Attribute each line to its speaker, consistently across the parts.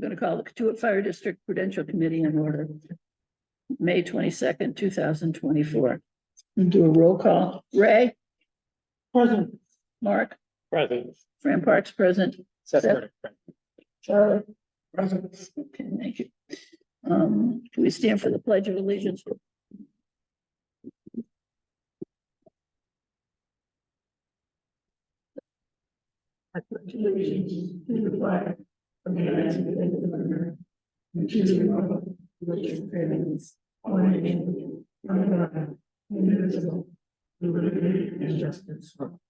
Speaker 1: I'm going to call the Katuitt Fire District Prudential Committee in order. May 22nd, 2024. Do a roll call. Ray? Present. Mark?
Speaker 2: Present.
Speaker 1: Fran Parks present.
Speaker 2: Seth.
Speaker 1: Charlie? Present. Okay, thank you. Can we stand for the Pledge of Allegiance? I pledge allegiance to the flag of the United States of America and to the republic which stands one nation under God, indivisible, with liberty and justice for all.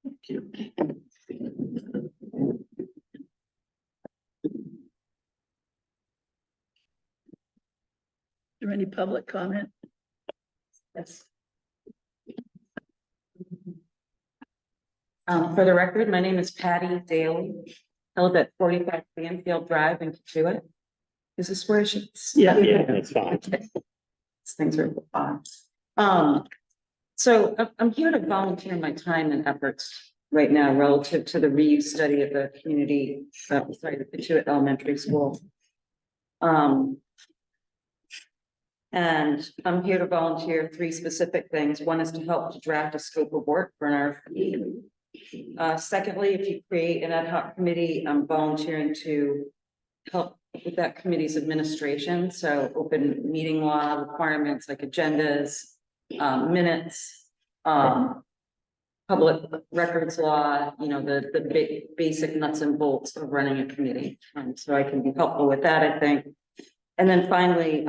Speaker 1: Thank you. Is there any public comment? Yes.
Speaker 3: For the record, my name is Patty Daly. I live at 45 Banfield Drive in Katuitt. Is this where I should?
Speaker 1: Yeah.
Speaker 2: Yeah, that's fine.
Speaker 3: Okay. These things are fun. So I'm here to volunteer my time and efforts right now relative to the reuse study of the community, the Katuitt Elementary School. And I'm here to volunteer 3 specific things. One is to help to draft a scope of work for an RFP. Secondly, if you create an ad hoc committee, I'm volunteering to help with that committee's administration. So open meeting law requirements like agendas, minutes, public records law, you know, the basic nuts and bolts of running a committee. So I can be helpful with that, I think. And then finally,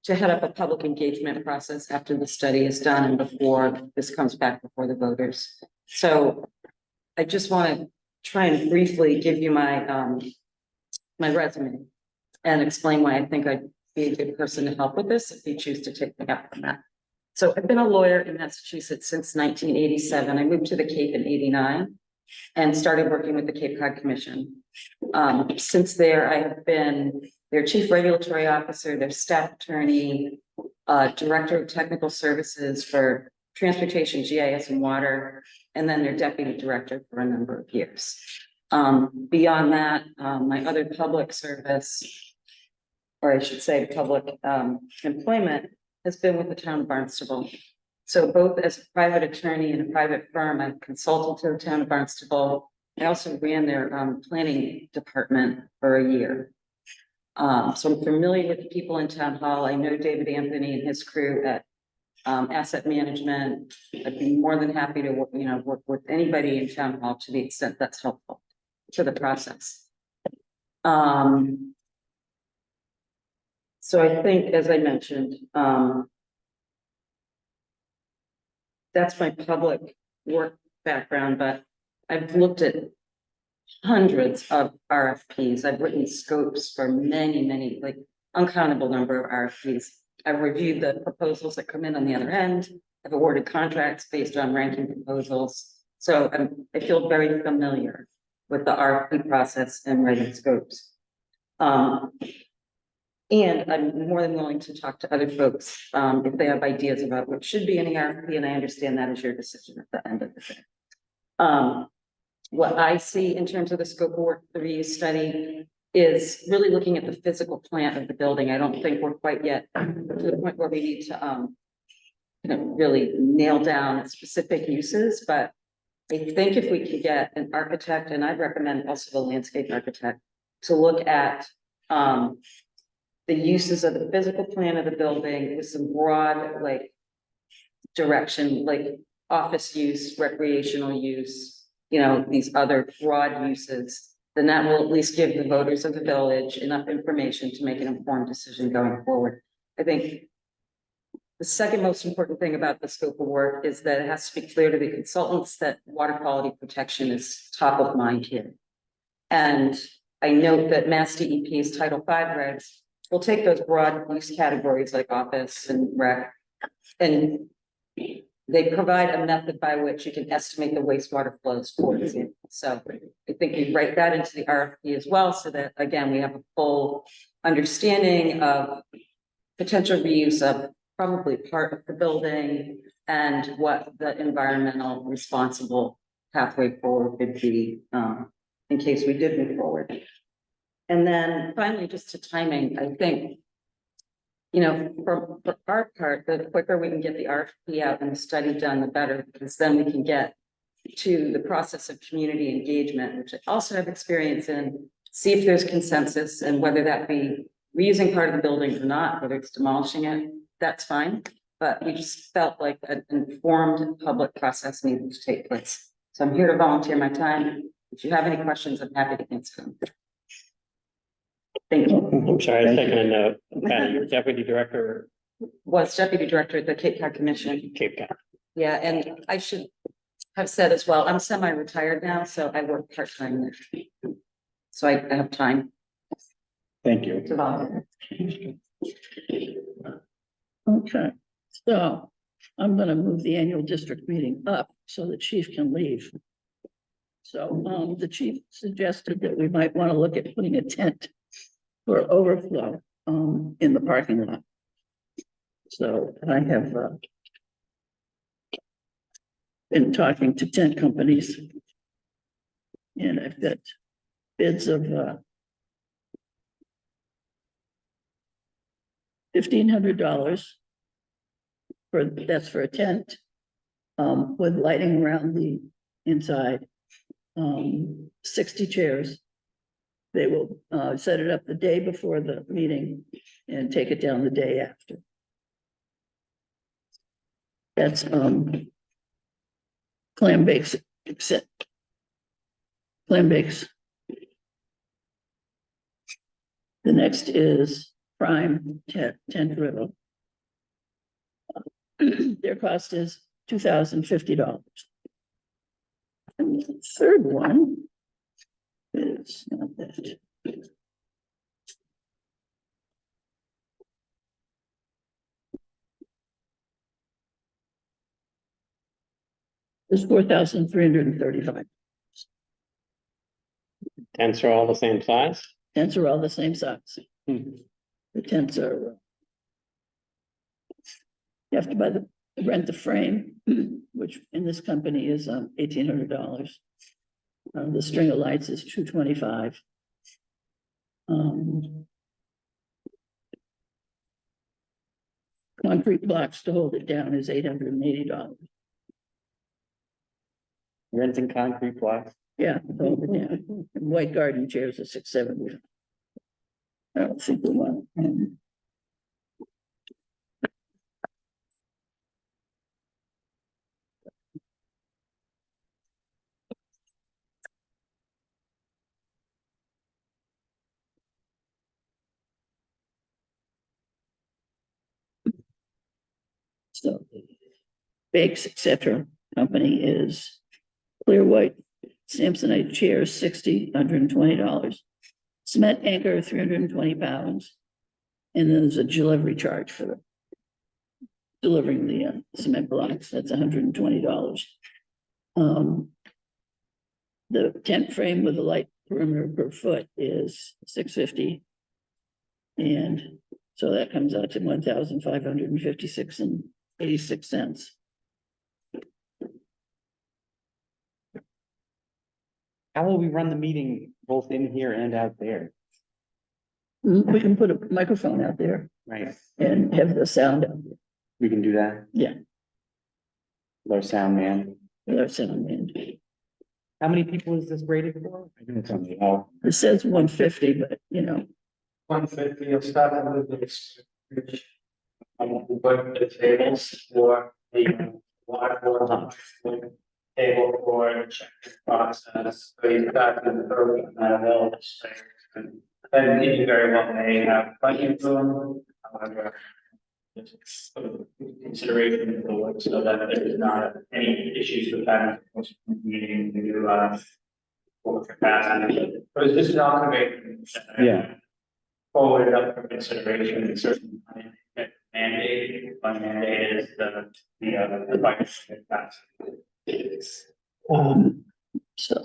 Speaker 3: to head up a public engagement process after the study is done and before this comes back before the voters. So I just want to try and briefly give you my my resume and explain why I think I'd be a good person to help with this if you choose to take me up on that. So I've been a lawyer in Massachusetts since 1987. I moved to the Cape in '89 and started working with the Cape Cod Commission. Since there, I have been their chief regulatory officer, their staff attorney, director of technical services for transportation, GIS, and water, and then their deputy director for a number of years. Beyond that, my other public service, or I should say public employment, has been with the town of Barnstable. So both as a private attorney and a private firm, I've consulted to the town of Barnstable. I also ran their planning department for a year. So I'm familiar with the people in town hall. I know David Anthony and his crew at asset management. I'd be more than happy to work, work with anybody in town hall to the extent that's helpful to the process. So I think, as I mentioned, that's my public work background, but I've looked at hundreds of RFPs. I've written scopes for many, like uncountable number of RFPs. I've reviewed the proposals that come in on the other end. I've awarded contracts based on ranking proposals. So I feel very familiar with the RFP process and writing scopes. And I'm more than willing to talk to other folks if they have ideas about what should be in the RFP, and I understand that is your decision at the end of the day. What I see in terms of the scope of work for the reuse study is really looking at the physical plant of the building. I don't think we're quite yet to the point where we need to really nail down specific uses, but I think if we could get an architect, and I'd recommend also the landscape architect, to look at the uses of the physical plan of the building with some broad direction, like office use, recreational use, these other broad uses, then that will at least give the voters of the village enough information to make an informed decision going forward. I think the second most important thing about the scope of work is that it has to be clear to the consultants that water quality protection is top of mind here. And I note that Mass DEP's Title V regs will take those broad use categories like office and rec, and they provide a method by which you can estimate the wastewater flows, for example. So I think we write that into the RFP as well, so that again, we have a full understanding of potential reuse of probably part of the building and what the environmental responsible pathway forward would be in case we did move forward. And then finally, just to timing, I think, you know, for our part, the quicker we can get the RFP out and the study done, the better, because then we can get to the process of community engagement, which I also have experience in, see if there's consensus, and whether that be reusing part of the building or not, whether it's demolishing it, that's fine. But we just felt like an informed public process needed to take place. So I'm here to volunteer my time. If you have any questions, I'm happy to answer them. Thank you.
Speaker 2: I'm sorry, I was taking a note. Patty, you're deputy director,
Speaker 3: Was deputy director at the Cape Cod Commission.
Speaker 2: Cape Cod.
Speaker 3: Yeah, and I should have said as well, I'm semi-retired now, so I work part-time there. So I have time
Speaker 2: Thank you.
Speaker 3: to volunteer.
Speaker 1: Okay, so I'm gonna move the annual district meeting up so the chief can leave. So, the chief suggested that we might want to look at putting a tent for overflow, in the parking lot. So I have, been talking to tent companies. And I've got bids of, $1,500 that's for a tent, with lighting around the inside, 60 chairs. They will, set it up the day before the meeting and take it down the day after. That's, clam bakes, except clam bakes. The next is Prime Tent Riddle. Their cost is $2,050. And the third one is not that. It's $4,335.
Speaker 2: Tents are all the same size?
Speaker 1: Tents are all the same size.
Speaker 2: Hmm.
Speaker 1: The tents are. You have to rent the frame, which in this company is $1,800. The string of lights is $225. Concrete blocks to hold it down is $880.
Speaker 2: Renting concrete blocks?
Speaker 1: Yeah, to hold it down. And white garden chairs are $670. I don't think we want. So Bakes, etc. company is clear white Samsonite chairs, $120. Cement anchor, 320 pounds. And then there's a delivery charge for delivering the cement blocks. That's $120. The tent frame with the light perimeter per foot is $650. And so that comes out to $1,556.86.
Speaker 2: How will we run the meeting both in here and out there?
Speaker 1: We can put a microphone out there
Speaker 2: Right,
Speaker 1: and have the sound out there.
Speaker 2: we can do that.
Speaker 1: Yeah.
Speaker 2: With our sound man.
Speaker 1: With our sound man.
Speaker 2: How many people is this rated for? I think it's only, oh,
Speaker 1: It says 150, but you know,
Speaker 4: 150, you'll start with this. But the tables for the water board, table for the check process, so you got the early available space. And you very well may have plenty of room, however. Just consideration of the work so that there's not any issues with that meeting to for capacity. But this is all conveyed.
Speaker 2: Yeah.
Speaker 4: Forward up for consideration and certain mandate, one mandate is the vice capacity.
Speaker 1: so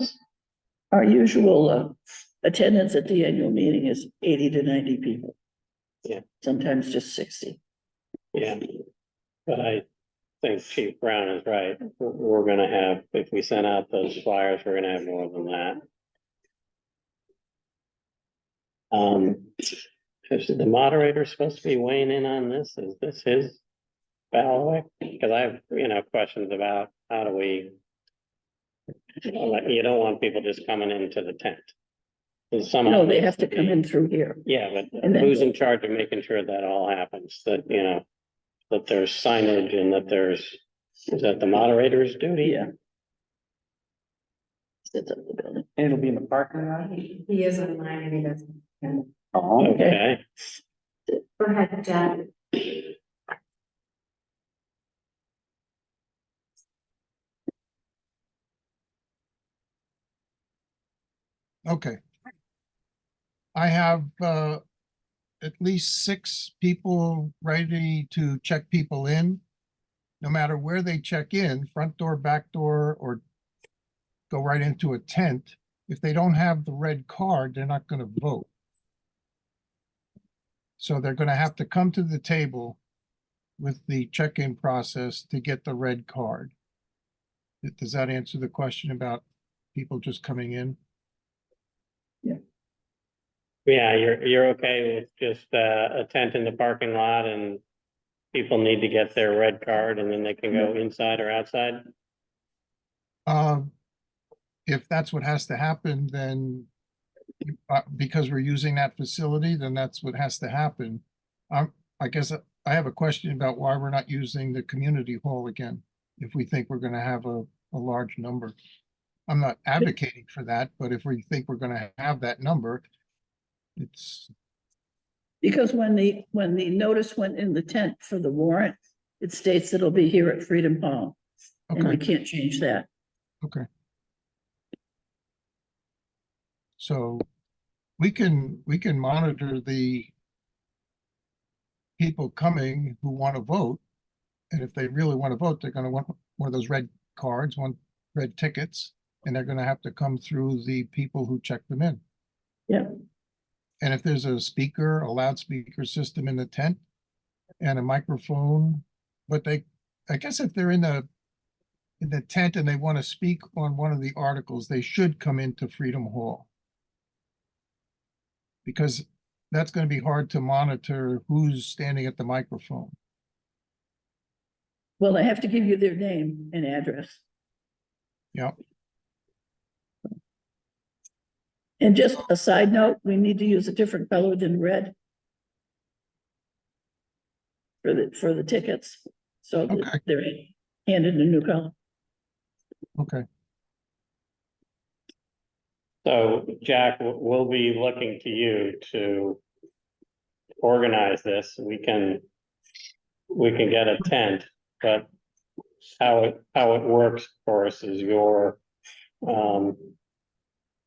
Speaker 1: our usual attendance at the annual meeting is 80 to 90 people.
Speaker 2: Yeah.
Speaker 1: Sometimes just 60.
Speaker 2: yeah. But I think Chief Brown is right. We're gonna have, if we send out those flyers, we're gonna have more than that. Is the moderator supposed to be weighing in on this? Is this his bailiwick? Because I have, questions about how do we. You don't want people just coming into the tent. Somehow
Speaker 1: No, they
Speaker 2: needs
Speaker 1: have to come in through here.
Speaker 2: Yeah, but
Speaker 1: And then-
Speaker 2: who's in charge of making sure that all happens? That, that there's signage and that is that the moderator's duty?
Speaker 1: Yeah. Sits up the building.
Speaker 3: It'll be in the parking lot.
Speaker 5: He is online and he doesn't.
Speaker 3: Oh,
Speaker 2: Okay,
Speaker 5: Go ahead, Jack.
Speaker 6: Okay. I have at least 6 people ready to check people in. No matter where they check in, front door, back door, or go right into a tent. If they don't have the red card, they're not going to vote. So they're going to have to come to the table with the check-in process to get the red card. Does that answer the question about people just coming in?
Speaker 2: yeah, you're okay with just a tent in the parking lot and people need to get their red card and then they can go inside or outside?
Speaker 6: If that's what has to happen, then because we're using that facility, then that's what has to happen. I guess I have a question about why we're not using the community hall again, if we think we're going to have a large number. I'm not advocating for that, but if we think we're going to have that number, it's,
Speaker 1: Because when the notice went in the tent for the warrant, it states it'll be here at Freedom Hall. And we
Speaker 6: okay,
Speaker 1: can't change that.
Speaker 6: okay. So we can monitor the people coming who want to vote. And if they really want to vote, they're going to want one of those red cards, red tickets, and they're going to have to come through the people who check them in.
Speaker 1: Yeah.
Speaker 6: And if there's a speaker, a loudspeaker system in the tent and a microphone, but I guess if they're in the tent and they want to speak on one of the articles, they should come into Freedom Hall. Because that's going to be hard to monitor who's standing at the microphone.
Speaker 1: Well, I have to give you their name and address.
Speaker 6: Yep.
Speaker 1: And just a side note, we need to use a different color than red for the tickets. So
Speaker 6: Okay.
Speaker 1: they're handed a new color.
Speaker 6: Okay.
Speaker 2: So Jack, we'll be looking to you to organize this. We can get a tent, but how it works, of course, is your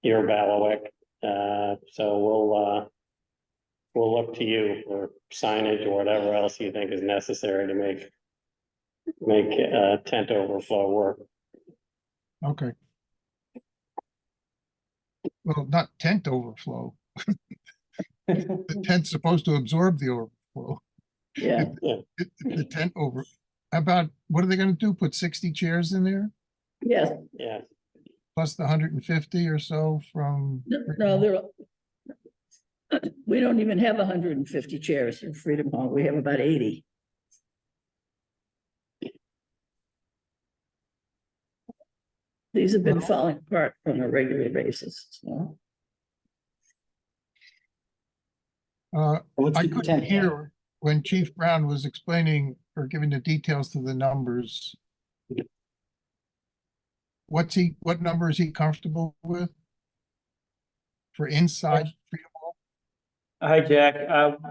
Speaker 2: bailiwick. So we'll look to you for signage or whatever else you think is necessary to make tent overflow work.
Speaker 6: Okay. Well, not tent overflow. The tent's supposed to absorb the overflow.
Speaker 1: Yeah,
Speaker 6: If the tent over, what are they going to do? Put 60 chairs in there?
Speaker 1: yes.
Speaker 2: Yeah,
Speaker 6: Plus the 150 or so from.
Speaker 1: No, we don't even have 150 chairs in Freedom Hall. We have about 80. These have been falling apart on a regular basis. So.
Speaker 6: I couldn't hear when Chief Brown was explaining or giving the details to the numbers. What number is he comfortable with? For inside Freedom Hall?
Speaker 7: Hi, Jack.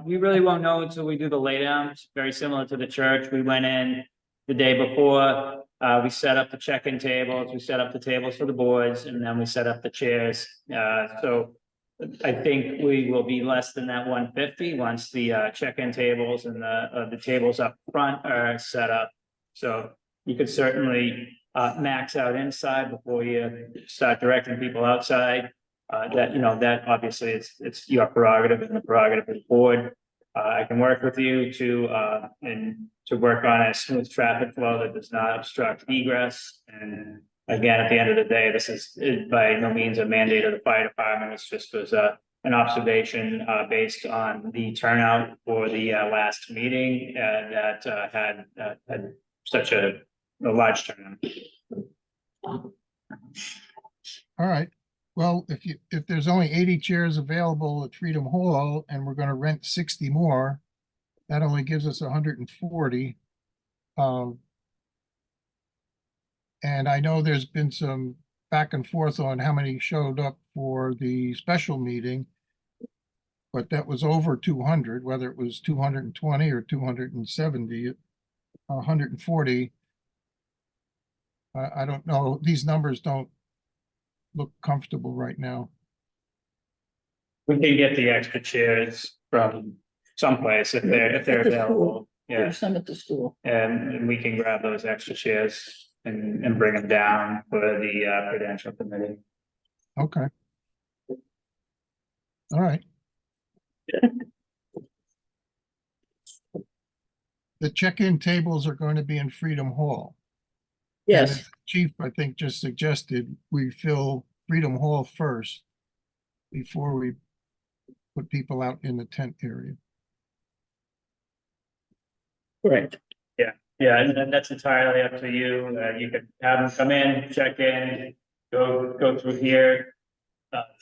Speaker 7: We really won't know until we do the laydown. It's very similar to the church. We went in the day before. We set up the check-in tables, we set up the tables for the boards, and then we set up the chairs. So I think we will be less than that 150 once the check-in tables and the tables up front are set up. So you could certainly max out inside before you start directing people outside. That obviously it's your prerogative and the prerogative of the board. I can work with you to work on a smooth traffic flow that does not obstruct egress. And again, at the end of the day, this is by no means a mandate of the fire department. It's just was an observation, based on the turnout for the, last meeting, that, had such a large turnout.
Speaker 6: All right. Well, if there's only 80 chairs available at Freedom Hall and we're gonna rent 60 more, that only gives us 140. And I know there's been some back and forth on how many showed up for the special meeting. But that was over 200, whether it was 220 or 270, 140. I don't know. These numbers don't look comfortable right now.
Speaker 7: We can get the extra chairs from someplace if they're
Speaker 1: At the school.
Speaker 7: available. Yeah,
Speaker 1: There's some at the school.
Speaker 7: and we can grab those extra chairs and bring them down for the, prudential committee.
Speaker 6: Okay. All right. The check-in tables are going to be in Freedom Hall. And
Speaker 1: Yes,
Speaker 6: as Chief, I think, just suggested, we fill Freedom Hall first before we put people out in the tent area.
Speaker 1: correct.
Speaker 7: Yeah, and that's entirely up to you. You could have them come in, check in, go through here.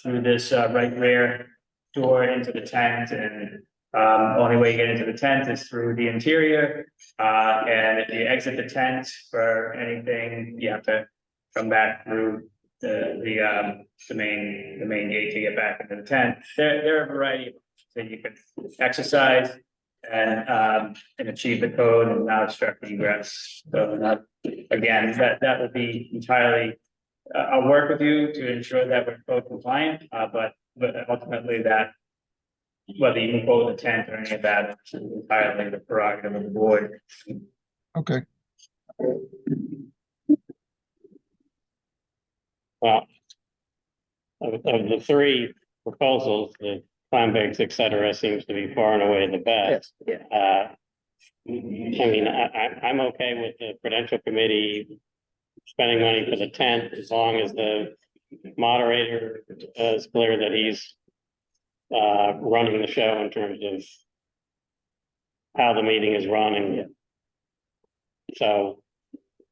Speaker 7: Through this right rear door into the tent, and only way you get into the tent is through the interior. And if you exit the tent for anything, you have to come back through the main gate to get back into the tent. There are a variety of options that you can exercise and achieve the code and not obstruct egress. So again, that will be entirely. I'll work with you to ensure that we're code compliant, but ultimately that. Whether you move forward the tent or any of that, it's entirely the prerogative of the board.
Speaker 6: Okay.
Speaker 2: Well, of the three proposals, the clam bakes, et cetera, seems to be far and away the best.
Speaker 1: Yes, yeah.
Speaker 2: I mean, I'm okay with the Prudential Committee spending money for the tent, as long as the moderator is clear that he's running the show in terms of how the meeting is running. So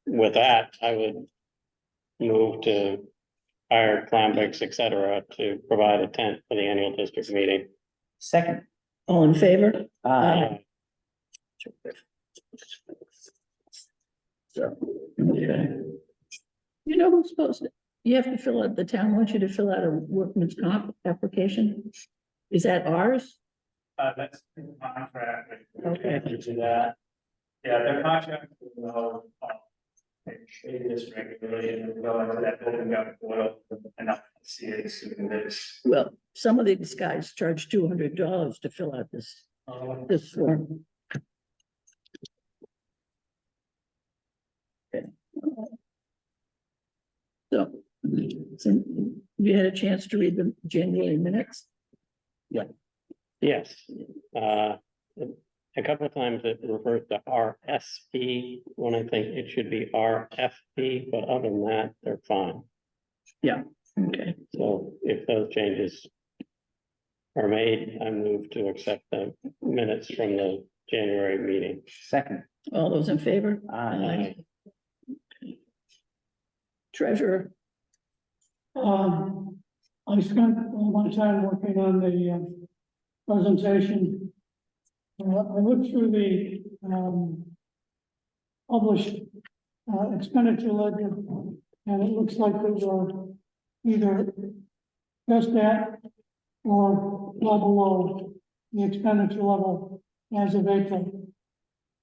Speaker 2: with that, I would move to hire clam bakes, et cetera, to provide a tent for the annual district meeting.
Speaker 7: Second.
Speaker 1: All in favor?
Speaker 2: Aye.
Speaker 1: So, okay. You know who's supposed to, you have to fill out, the town wants you to fill out a workman's comp application? Is that ours?
Speaker 4: That's in the contract.
Speaker 1: Okay.
Speaker 4: To that. Yeah, their contract will district really, and go into that building up oil and not see it as soon as this.
Speaker 1: Well, some of these guys charge $200 to fill out this form. Okay. So you had a chance to read the January minutes?
Speaker 2: Yes, a couple of times it refers to RSP, when I think it should be RFP, but other than that, they're fine.
Speaker 1: Okay,
Speaker 2: So if those changes are made, I move to accept the minutes from the January meeting.
Speaker 7: Second.
Speaker 1: all those in favor?
Speaker 2: Aye.
Speaker 1: Treasurer,
Speaker 8: I spent all my time working on the presentation. I looked through the published expenditure ledger, and it looks like those are either just at or well below the expenditure level as of April.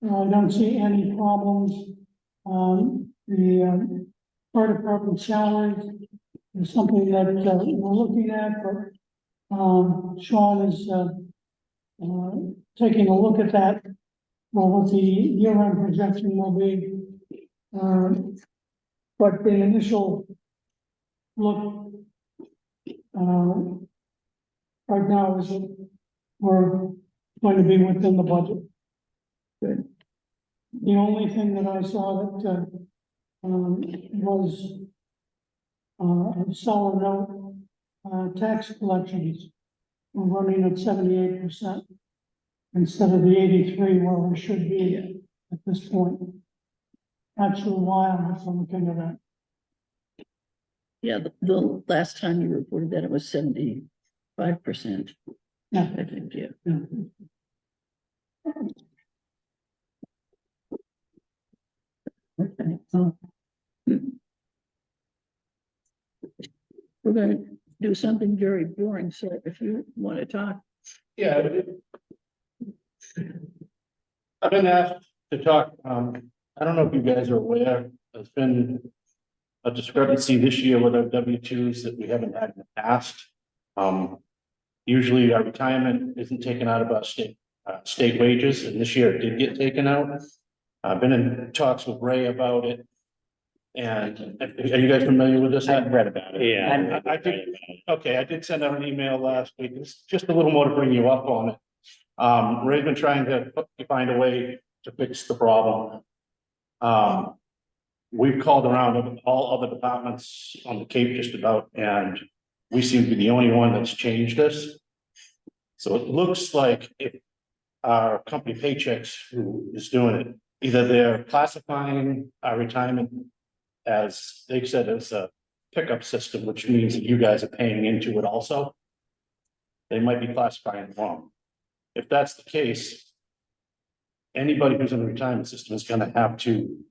Speaker 8: I don't see any problems. The fire department salaries is something that we're looking at, but Sean is taking a look at that, well, what the year-end projection will be. But the initial look right now is that we're going to be within the budget.
Speaker 1: Good.
Speaker 8: The only thing that I saw that was a solid note, tax collections. we're running at 78% instead of the 83 where we should be at this point. Not sure why I'm looking at that.
Speaker 1: Yeah, the last time you reported that it was 75%.
Speaker 8: Yeah.
Speaker 1: I think, yeah. Okay. We're gonna do something very boring, so if you want to talk.
Speaker 9: Yeah. I've been asked to talk, I don't know if you guys are aware, there's been a discrepancy this year with our W-2s that we haven't had in the past. Usually our retirement isn't taken out of our state wages, and this year it did get taken out. I've been in talks with Ray about it. And are you guys familiar with this?
Speaker 7: I've read about it.
Speaker 2: Yeah.
Speaker 9: I did, okay, I did send out an email last week, it's just a little more to bring you up on it. Ray's been trying to find a way to fix the problem. We've called around all other departments on the Cape just about, and we seem to be the only one that's changed this. So it looks like if our company Paychecks who is doing it, either they're classifying our retirement as they said, as a pickup system, which means that you guys are paying into it also. They might be classifying it wrong. If that's the case, anybody who's in the retirement system is gonna have to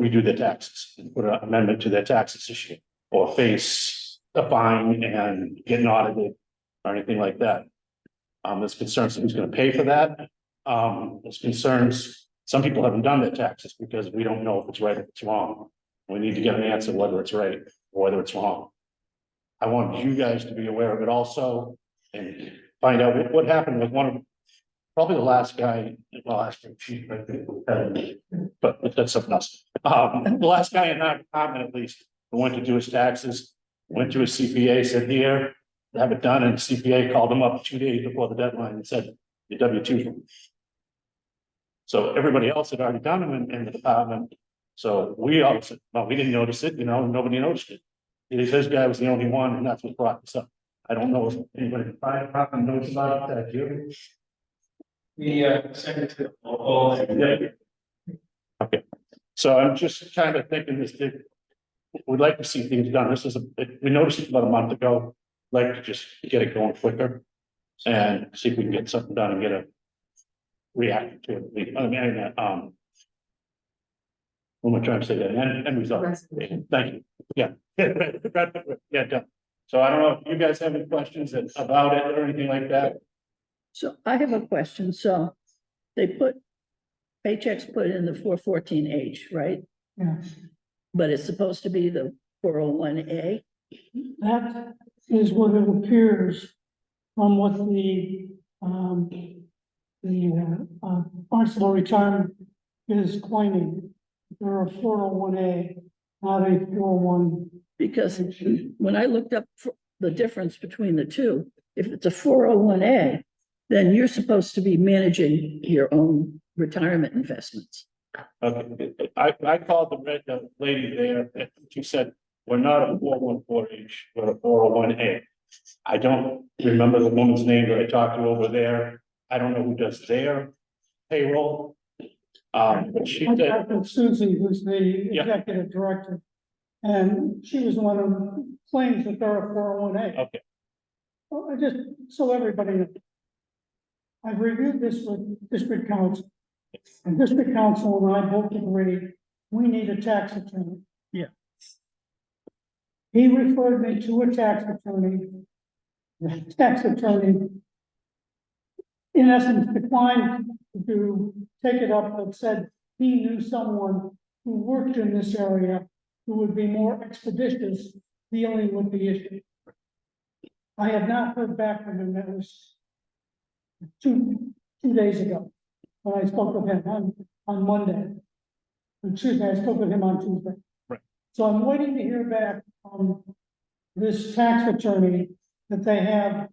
Speaker 9: redo their taxes and put an amendment to their taxes this year, or face a fine and get audited or anything like that. There's concerns who's gonna pay for that. There's concerns, some people haven't done their taxes because we don't know if it's right or it's wrong. We need to get an answer whether it's right or whether it's wrong. I want you guys to be aware of it also and find out what happened with one of, probably the last guy, well, actually, chief, I think, but that's something else. The last guy in our department, at least, who went to do his taxes, went to his CPA, said, here, have it done, and CPA called him up 2 days before the deadline and said, your W-2. So everybody else had already done them in the department. So we also, well, we didn't notice it, nobody noticed it. This guy was the only one, and that's what brought this up. I don't know if anybody in the fire department knows about that, you?
Speaker 4: The secretary.
Speaker 9: Okay, so I'm just kind of thinking this, we'd like to see things done. This is we noticed it about a month ago. Like to just get it going quicker and see if we can get something done and get a reaction to it. I mean, what am I trying to say that? And result. Thank you. Yeah. Yeah, done. So I don't know if you guys have any questions about it or anything like that.
Speaker 1: So I have a question. So they Paychecks put in the 414H, right?
Speaker 8: Yeah.
Speaker 1: But it's supposed to be the 401A.
Speaker 8: That is what it appears from what the Barnstable Retirement is claiming. They're a 401A, not a 401.
Speaker 1: Because when I looked up the difference between the two, if it's a 401A, then you're supposed to be managing your own retirement investments.
Speaker 9: Okay, I called the lady there, and she said, we're not a 414H, we're a 401A. I don't remember the woman's name that I talked to over there. I don't know who does their payroll. But she
Speaker 8: I
Speaker 9: said,
Speaker 8: talked with Susie, who's the
Speaker 9: Yeah.
Speaker 8: executive director, and she was the one who claims that they're a 401A.
Speaker 9: okay,
Speaker 8: Well, so everybody knows. I've reviewed this with district council. And district council and I both agree, we need a tax attorney.
Speaker 1: Yeah.
Speaker 8: He referred me to a tax attorney. The tax attorney, in essence, declined to take it up, but said he knew someone who worked in this area who would be more expeditious dealing with the issue. I have not heard back from him. That was two days ago, when I spoke with him on Monday. Excuse me, I spoke with him on Tuesday.
Speaker 9: Right.
Speaker 8: So I'm waiting to hear back from this tax attorney that they have.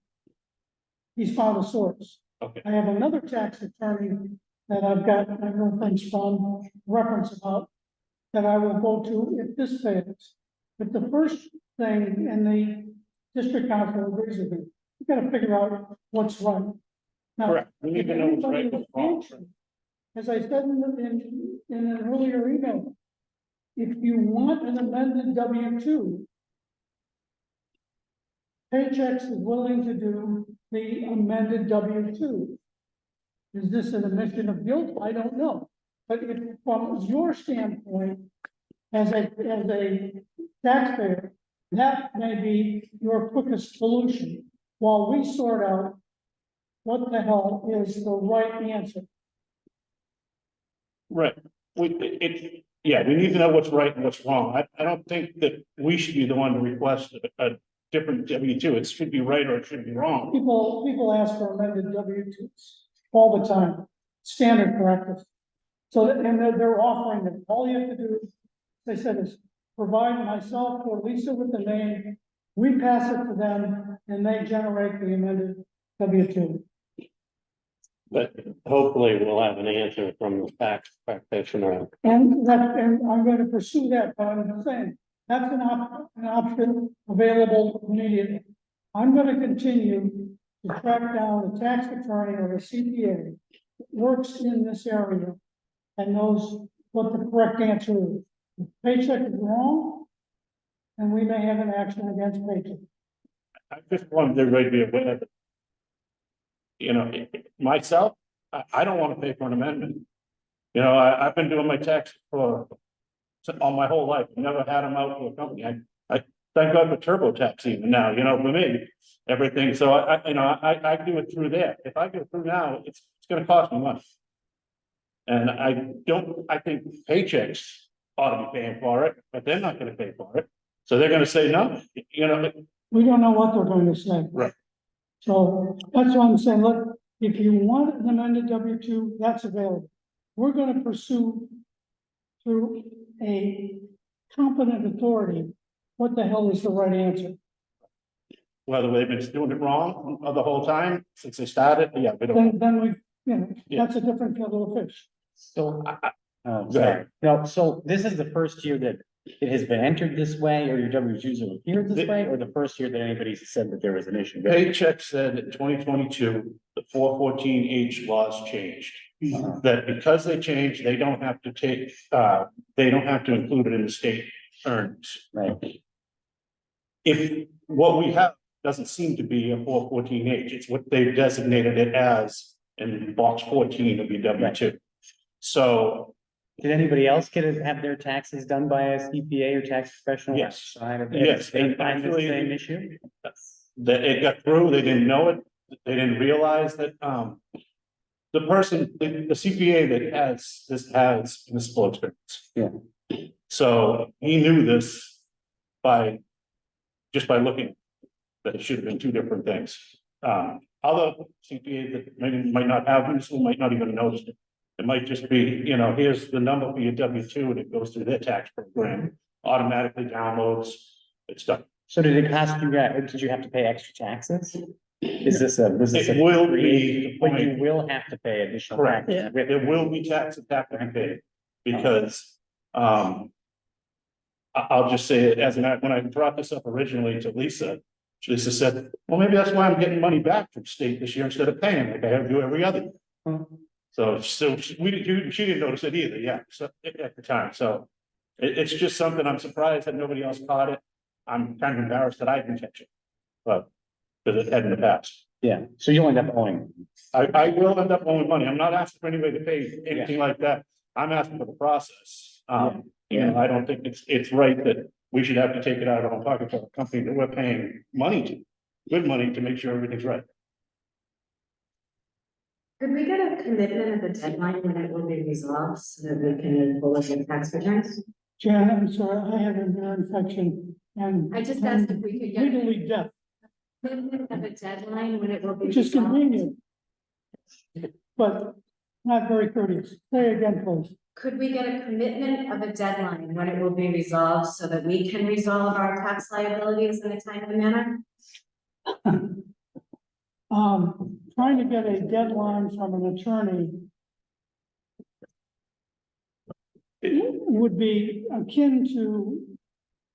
Speaker 8: He's found a source.
Speaker 9: okay,
Speaker 8: I have another tax attorney that I've got a reference about, that I will go to if this fails. But the first thing, and the district council agrees with me, we gotta figure out what's right. Now,
Speaker 9: Correct. We need
Speaker 8: if
Speaker 9: to know what's
Speaker 8: anybody
Speaker 9: right,
Speaker 8: is
Speaker 9: what's wrong.
Speaker 8: anxious, as I said in an earlier email, if you want an amended W-2, Paychex is willing to do the amended W-2. Is this an admission of guilt? I don't know. But if, from your standpoint, as a taxpayer, that may be your quickest solution, while we sort out what the hell is the right answer.
Speaker 9: Right, yeah, we need to know what's right and what's wrong. I don't think that we should be the one to request a different W-2. It should be right or it should be wrong.
Speaker 8: People ask for amended W-2s all the time, standard practice. So, and they're offering them, all you have to do, they said, is provide myself or Lisa with the name, we pass it to them, and they generate the amended W-2.
Speaker 2: But hopefully we'll have an answer from the tax practitioner.
Speaker 8: And I'm going to pursue that, but I'm saying, that's an option available immediately. I'm going to continue to track down a tax attorney or a CPA that works in this area and knows what the correct answer is. If Paycheck is wrong, and we may have an action against Paycheck.
Speaker 9: I just want everybody to be aware that, you know, myself, I don't want to pay for an amendment. You know, I've been doing my tax for all my whole life, never had them out to a company. I thank God for TurboTax even now, you know, for me, everything. So I do it through there. If I go through now, it's gonna cost me money. And I think Paychecks ought to be paying for it, but they're not gonna pay for it. So they're gonna say, no, you know.
Speaker 8: We don't know what they're going to say.
Speaker 9: Right.
Speaker 8: So that's why I'm saying, look, if you want an amended W-2, that's available. We're gonna pursue through a competent authority, what the hell is the right answer?
Speaker 9: Whether they've been doing it wrong the whole time since they started, yeah, we don't.
Speaker 8: Then we, you know,
Speaker 9: Yeah.
Speaker 8: that's a different kettle of fish.
Speaker 10: So,
Speaker 9: Go ahead.
Speaker 10: sorry, no, so this is the first year that it has been entered this way, or your W-2s are appeared this way, or the first year that anybody's said that there was an issue?
Speaker 9: Paycheck said in 2022, the 414H laws changed.
Speaker 10: Uh-huh.
Speaker 9: That because they changed, they don't have to they don't have to include it in the state earnings.
Speaker 10: Right,
Speaker 9: If what we have doesn't seem to be a 414H, it's what they've designated it as in box 14 of your W-2. So,
Speaker 10: did anybody else have their taxes done by a CPA or tax professional?
Speaker 9: Yes.
Speaker 10: outside of it?
Speaker 9: Yes,
Speaker 10: They
Speaker 9: and
Speaker 10: find the
Speaker 9: actually-
Speaker 10: same issue?
Speaker 9: that it got through, they didn't know it, they didn't realize that, the person, the CPA that has municipal experience.
Speaker 10: Yeah.
Speaker 9: So he knew this just by looking, that it should have been two different things. Other CPAs that maybe might not have municipal, might not even notice it. It might just be, you know, here's the number for your W-2 and it goes through their tax program, automatically downloads, it's done.
Speaker 10: So did it cost you guys, did you have to pay extra taxes? Was this a
Speaker 9: It will be.
Speaker 10: But you will have to pay additional
Speaker 9: Correct.
Speaker 10: taxes.
Speaker 9: There will be taxes that have to be paid, because, I'll just say it as when I brought this up originally to Lisa, Lisa said, well, maybe that's why I'm getting money back from state this year instead of paying like I have to do every other year. So she didn't notice it either, yeah, so at the time, so it's just something I'm surprised that nobody else caught it. I'm kind of embarrassed that I didn't catch it, but, because it had in the past.
Speaker 10: Yeah, so you'll end up owing.
Speaker 9: I will end up owing money. I'm not asking for anybody to pay anything like that. I'm asking for the process. You know, I don't think it's right that we should have to take it out of our pocket for a company that we're paying money to, good money to make sure everything's right.
Speaker 5: Could we get a commitment of a deadline when it will be resolved so that we can pull up your tax returns?
Speaker 8: Jan, I'm sorry, I had an ear infection and.
Speaker 5: I just asked if we could get a
Speaker 8: Legally deaf,
Speaker 5: commitment of a deadline when it will be
Speaker 8: which is
Speaker 5: resolved.
Speaker 8: convenient. But not very courteous. Say again, please.
Speaker 5: Could we get a commitment of a deadline when it will be resolved so that we can resolve our tax liabilities in a timely manner?
Speaker 8: Trying to get a deadline from an attorney would be akin to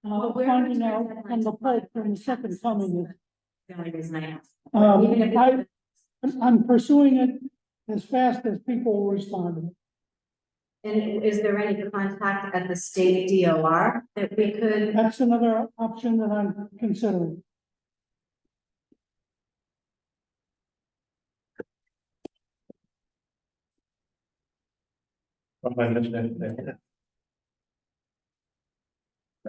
Speaker 5: Well, where
Speaker 8: finding
Speaker 5: would your
Speaker 8: out
Speaker 5: deadline
Speaker 8: from the
Speaker 5: apply
Speaker 8: Pope when the second coming is.
Speaker 5: the only reason I asked. Even if
Speaker 8: I'm pursuing it as fast as people responded.
Speaker 5: And is there any contact at the state DOR that we could?
Speaker 8: That's another option that I'm considering.
Speaker 11: May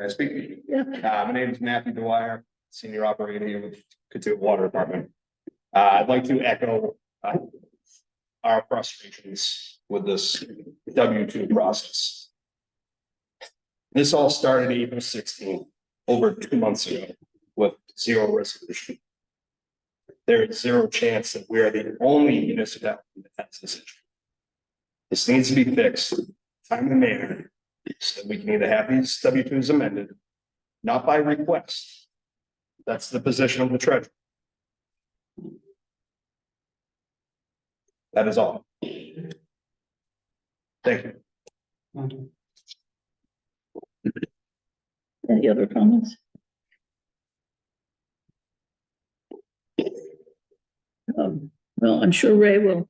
Speaker 11: I speak? Yeah. My name is Matthew Dwyer, Senior Operator here with Katuitt Water Department. I'd like to echo our frustrations with this W-2 process. This all started April 16th, over 2 months ago, with zero resolution. There is zero chance that we are the only municipality that has this issue. This needs to be fixed, time and manner, so that we can either have these W-2s amended, not by request. That's the position of the treasurer. That is all. Thank you.
Speaker 1: Any other comments? Well, I'm sure Ray will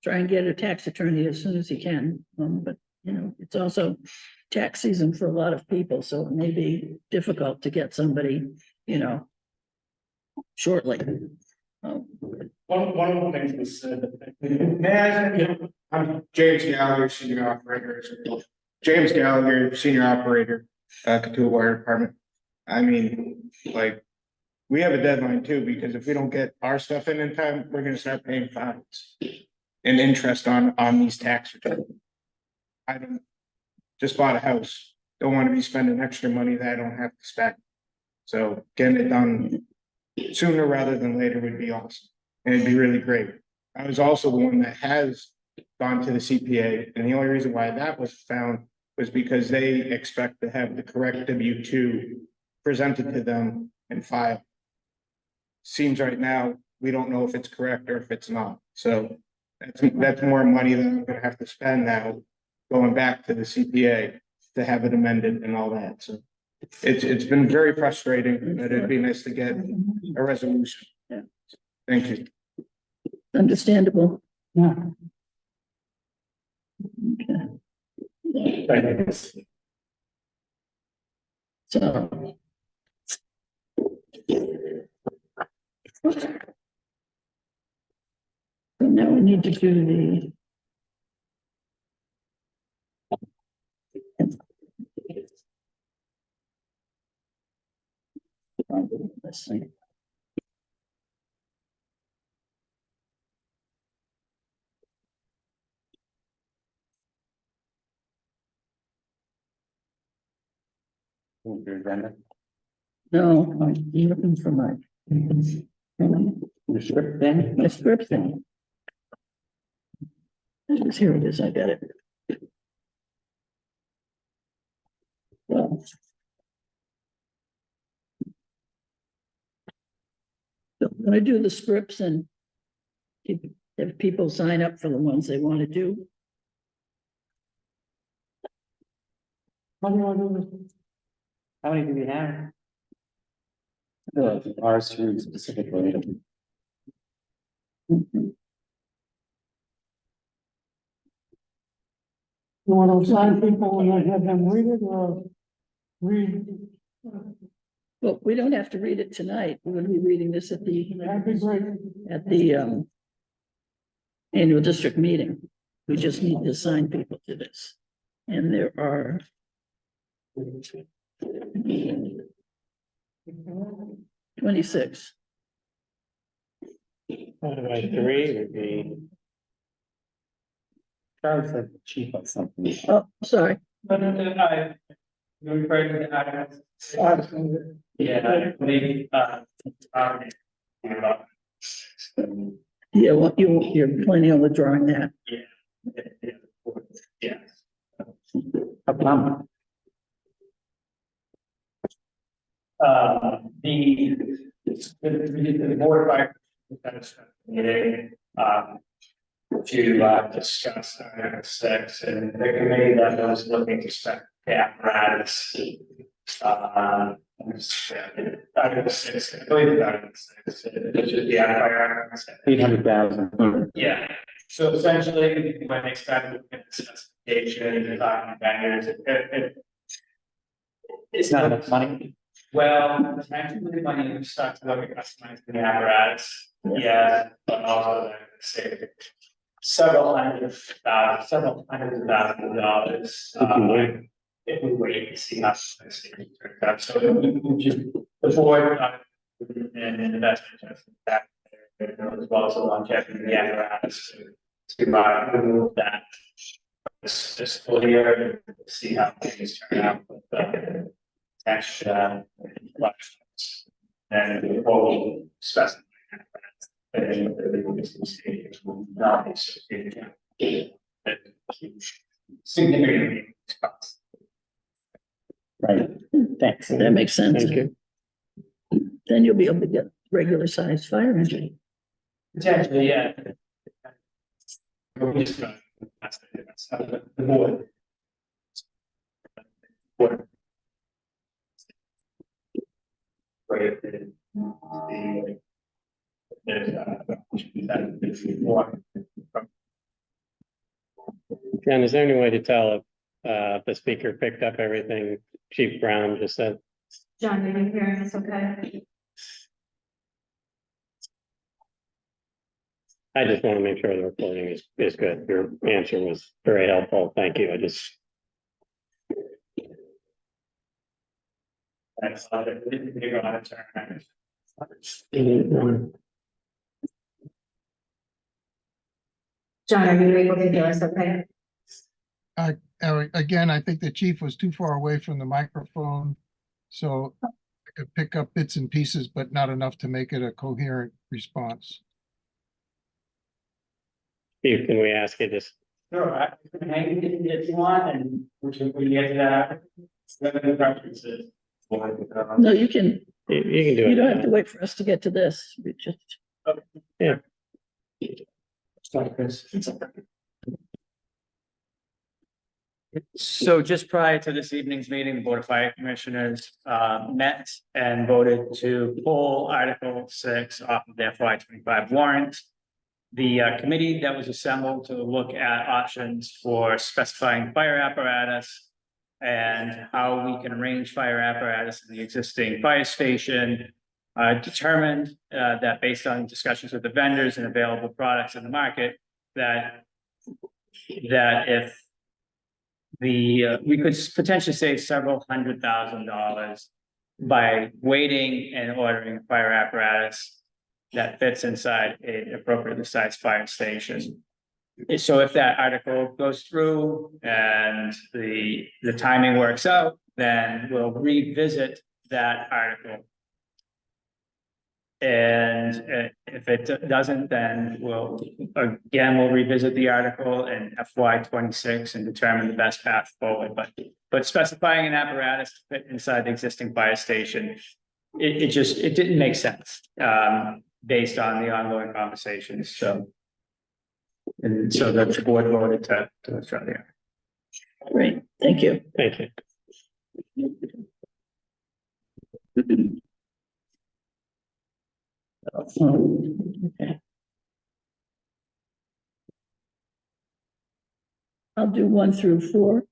Speaker 1: try and get a tax attorney as soon as he can, but you know, it's also tax season for a lot of people, so it may be difficult to get somebody, you know, shortly.
Speaker 4: One of the things was said, I'm James Gallagher, Senior Operator. James Gallagher, Senior Operator, Katuitt Water Department. I mean, like, we have a deadline too, because if we don't get our stuff in time, we're gonna start paying fines and interest on these tax returns. I don't, just bought a house, don't want to be spending extra money that I don't have to spend. So getting it done sooner rather than later would be awesome, and it'd be really great. I was also the one that has gone to the CPA, and the only reason why that was found was because they expect to have the correct W-2 presented to them and filed. Seems right now, we don't know if it's correct or if it's not, so that's more money that I'm gonna have to spend now, going back to the CPA to have it amended and all that, so. It's been very frustrating, and it'd be nice to get a resolution.
Speaker 1: Yeah.
Speaker 11: Thank you.
Speaker 1: Understandable.
Speaker 8: Yeah.
Speaker 1: Okay. So. So now we need to do the. Let's see. No, I'm looking for my. Your script thing? My script thing. Here it is, I got it. Well. So I'm gonna do the scripts and if people sign up for the ones they want to do.
Speaker 8: How do you want to do this?
Speaker 10: How many do we have? Ours three specifically.
Speaker 1: Mhm.
Speaker 8: You want to assign people and then have them read it or read?
Speaker 1: Well, we don't have to read it tonight. We're gonna be reading this at
Speaker 8: That'd be great.
Speaker 1: the annual district meeting. We just need to assign people to this. And there are 26.
Speaker 2: Divided by 3 would be,
Speaker 10: Charles said the chief of something.
Speaker 1: Oh, sorry.
Speaker 4: Yeah, maybe,
Speaker 1: Yeah, well, you're planning on withdrawing that.
Speaker 4: yeah.
Speaker 10: How come?
Speaker 4: The board of meeting, to discuss next steps, and the committee that was looking to spec the apparatus I believe it's 6, it should be out fire.
Speaker 10: 800,000.
Speaker 4: Yeah, so essentially, when they started looking at the specification, and talking to vendors,
Speaker 10: It's not enough money.
Speaker 4: well, potentially when you start to look at customizing the apparatus, yes, but also then say several hundreds of thousands of dollars, if we wait to see how this thing turns out. So the board, and investment that, as well as the longevity of the apparatus to remove that this full year and see how things turn out with the tax, elections. And we'll specify significantly.
Speaker 10: Right, thanks.
Speaker 1: That makes sense.
Speaker 2: Thank you.
Speaker 1: Then you'll be able to get regular sized fire engine.
Speaker 4: Potentially, yeah. We're just gonna- that's the difference. The board. Board. Right, there's, more.
Speaker 2: Ken, is there any way to tell if the speaker picked up everything Chief Brown just said?
Speaker 5: John, are you hearing us okay?
Speaker 2: I just want to make sure the recording is good. Your answer was very helpful. Thank you. I just,
Speaker 4: That's how they go on a turn.
Speaker 5: John, are you able to hear us okay?
Speaker 6: Again, I think the chief was too far away from the microphone. So I could pick up bits and pieces, but not enough to make it a coherent response.
Speaker 2: Steve, can we ask you just,
Speaker 4: Sure, I can hang it if you want, and we can get to that. What are the preferences?
Speaker 1: No, you can,
Speaker 2: you can do it.
Speaker 1: you don't have
Speaker 2: now.
Speaker 1: to wait for us to get to this. We just,
Speaker 4: Sorry, Chris.
Speaker 7: So just prior to this evening's meeting, the Board of Fire Commissioners met and voted to pull Article 6 off of their FY25 warrant. The committee that was assembled to look at options for specifying fire apparatus and how we can arrange fire apparatus in the existing fire station determined that based on discussions with the vendors and available products in the market, that if we could potentially save several $100,000 by waiting and ordering fire apparatus that fits inside an appropriately sized fire station. So if that article goes through and the timing works out, then we'll revisit that article. And if it doesn't, then we'll revisit the article in FY26 and determine the best path forward. But specifying an apparatus to fit inside the existing fire station, it didn't make sense based on the ongoing conversations. So the board voted to withdraw the article.
Speaker 1: great, thank you.
Speaker 2: Thank you.
Speaker 1: Okay. I'll do 1 through 4.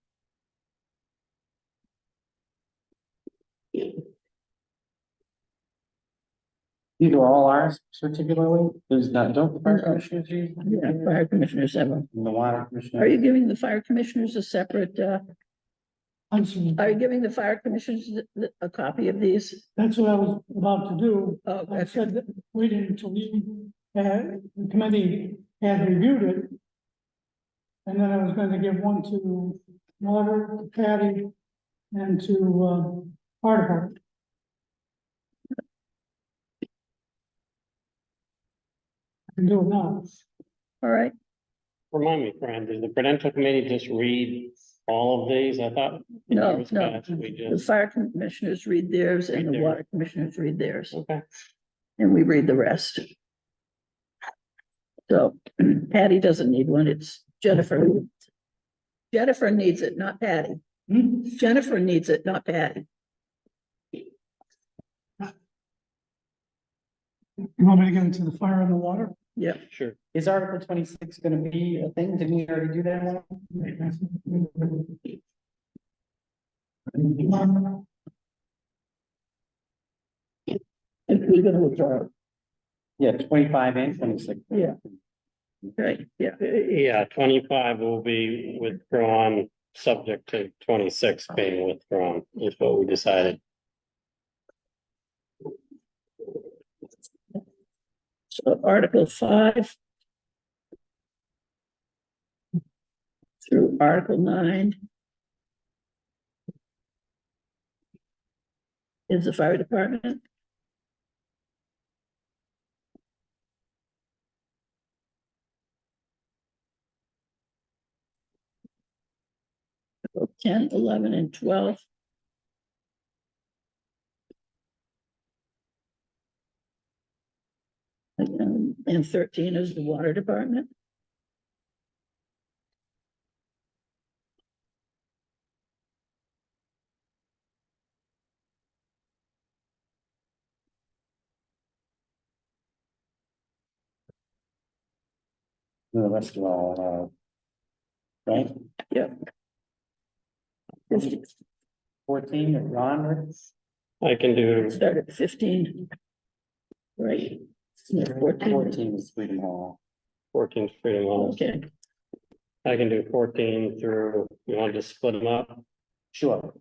Speaker 10: These are all ours particularly? There's not, don't the fire
Speaker 1: No.
Speaker 10: commissioners use?
Speaker 1: Yeah, fire commissioners have them.
Speaker 10: And the water
Speaker 1: Are
Speaker 10: commissioner?
Speaker 1: you giving the fire commissioners a separate,
Speaker 8: I'm sorry.
Speaker 1: are you giving the fire commissioners a copy of these?
Speaker 8: That's what I was about to do.
Speaker 1: Oh,
Speaker 8: I said that waiting until you, the committee had reviewed it. And then I was going to give one to Water, to Patty, and to, Fire Department. I can do it now.
Speaker 1: All right,
Speaker 2: Remind me, Fran, did the Prudential Committee just read all of these? I thought.
Speaker 1: No,
Speaker 2: years
Speaker 1: no.
Speaker 2: past We
Speaker 1: the
Speaker 2: just,
Speaker 1: fire commissioners read theirs and the
Speaker 2: Read
Speaker 1: water commissioners read theirs,
Speaker 2: okay,
Speaker 1: and we read the rest. So Patty doesn't need one, it's Jennifer. Jennifer needs it, not Patty. Jennifer needs it, not Patty.
Speaker 8: You want me to get into the fire and the water?
Speaker 10: Yeah.
Speaker 2: Sure.
Speaker 10: Is Article 26 gonna be a thing? Didn't we already do that one?
Speaker 1: If we're gonna withdraw,
Speaker 10: Yeah, 25 and 26.
Speaker 1: yeah. Right, yeah.
Speaker 2: Yeah, 25 will be withdrawn, subject to 26 being withdrawn, is what we decided.
Speaker 1: So Article 5 through Article 9 is the fire department. Article 10, 11, and 12. And 13 is the water department.
Speaker 10: The rest are all, right?
Speaker 1: Yep. 50,
Speaker 10: 14, Ron,
Speaker 2: I can do,
Speaker 1: start at 15. Right. Yeah, 14.
Speaker 10: 14 is Freedom Hall.
Speaker 2: 14 Freedom Hall.
Speaker 1: Okay,
Speaker 2: I can do 14 through, you want to just split them up?
Speaker 10: Sure.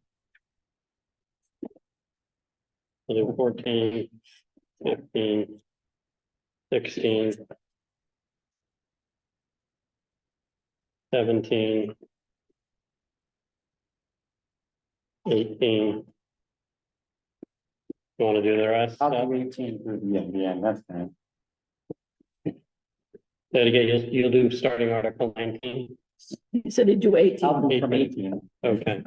Speaker 2: I'll do 14, 15, 16, 17, 18. You want to do the rest?
Speaker 10: I'll do 18 through the end, yeah, that's fine.
Speaker 2: Then again, you'll do starting Article 19.
Speaker 1: he said he'd do 18.
Speaker 10: I'll do from 18.
Speaker 2: Okay.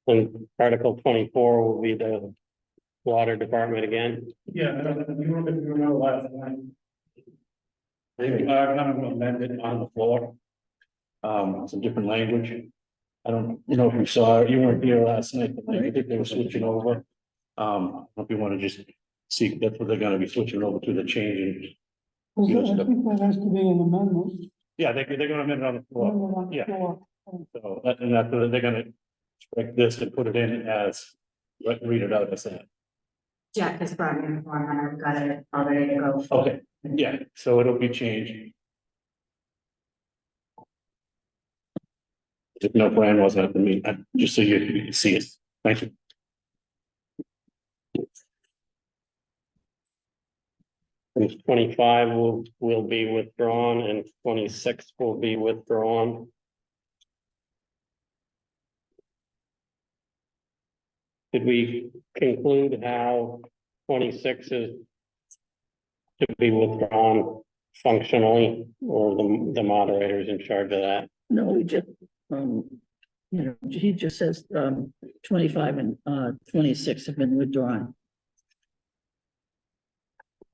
Speaker 2: And Article 24 will be the water department again.
Speaker 9: Yeah, you remember last time. They are kind of amended on the floor. It's a different language. I don't know if you saw, you weren't here last night, but I think they were switching over. If you want to just see, that's what they're gonna be switching over to, the change in.
Speaker 8: I think that has to be an amendment.
Speaker 9: Yeah, they're gonna amend it on the floor.
Speaker 8: Amendment on the
Speaker 9: Yeah.
Speaker 8: floor.
Speaker 9: So, and that's what they're gonna strike this and put it in as, read it out as that.
Speaker 5: Jack has brought me the form and I've got it all ready to go.
Speaker 9: Okay, yeah, so it'll be changed. If no, Brian wasn't at the meeting, just so you can see it. Thank you.
Speaker 2: And 25 will be withdrawn and 26 will be withdrawn. Did we conclude how 26 is to be withdrawn functionally, or the moderator's in charge of that?
Speaker 1: No, we just, he just says, 25 and, 26 have been withdrawn.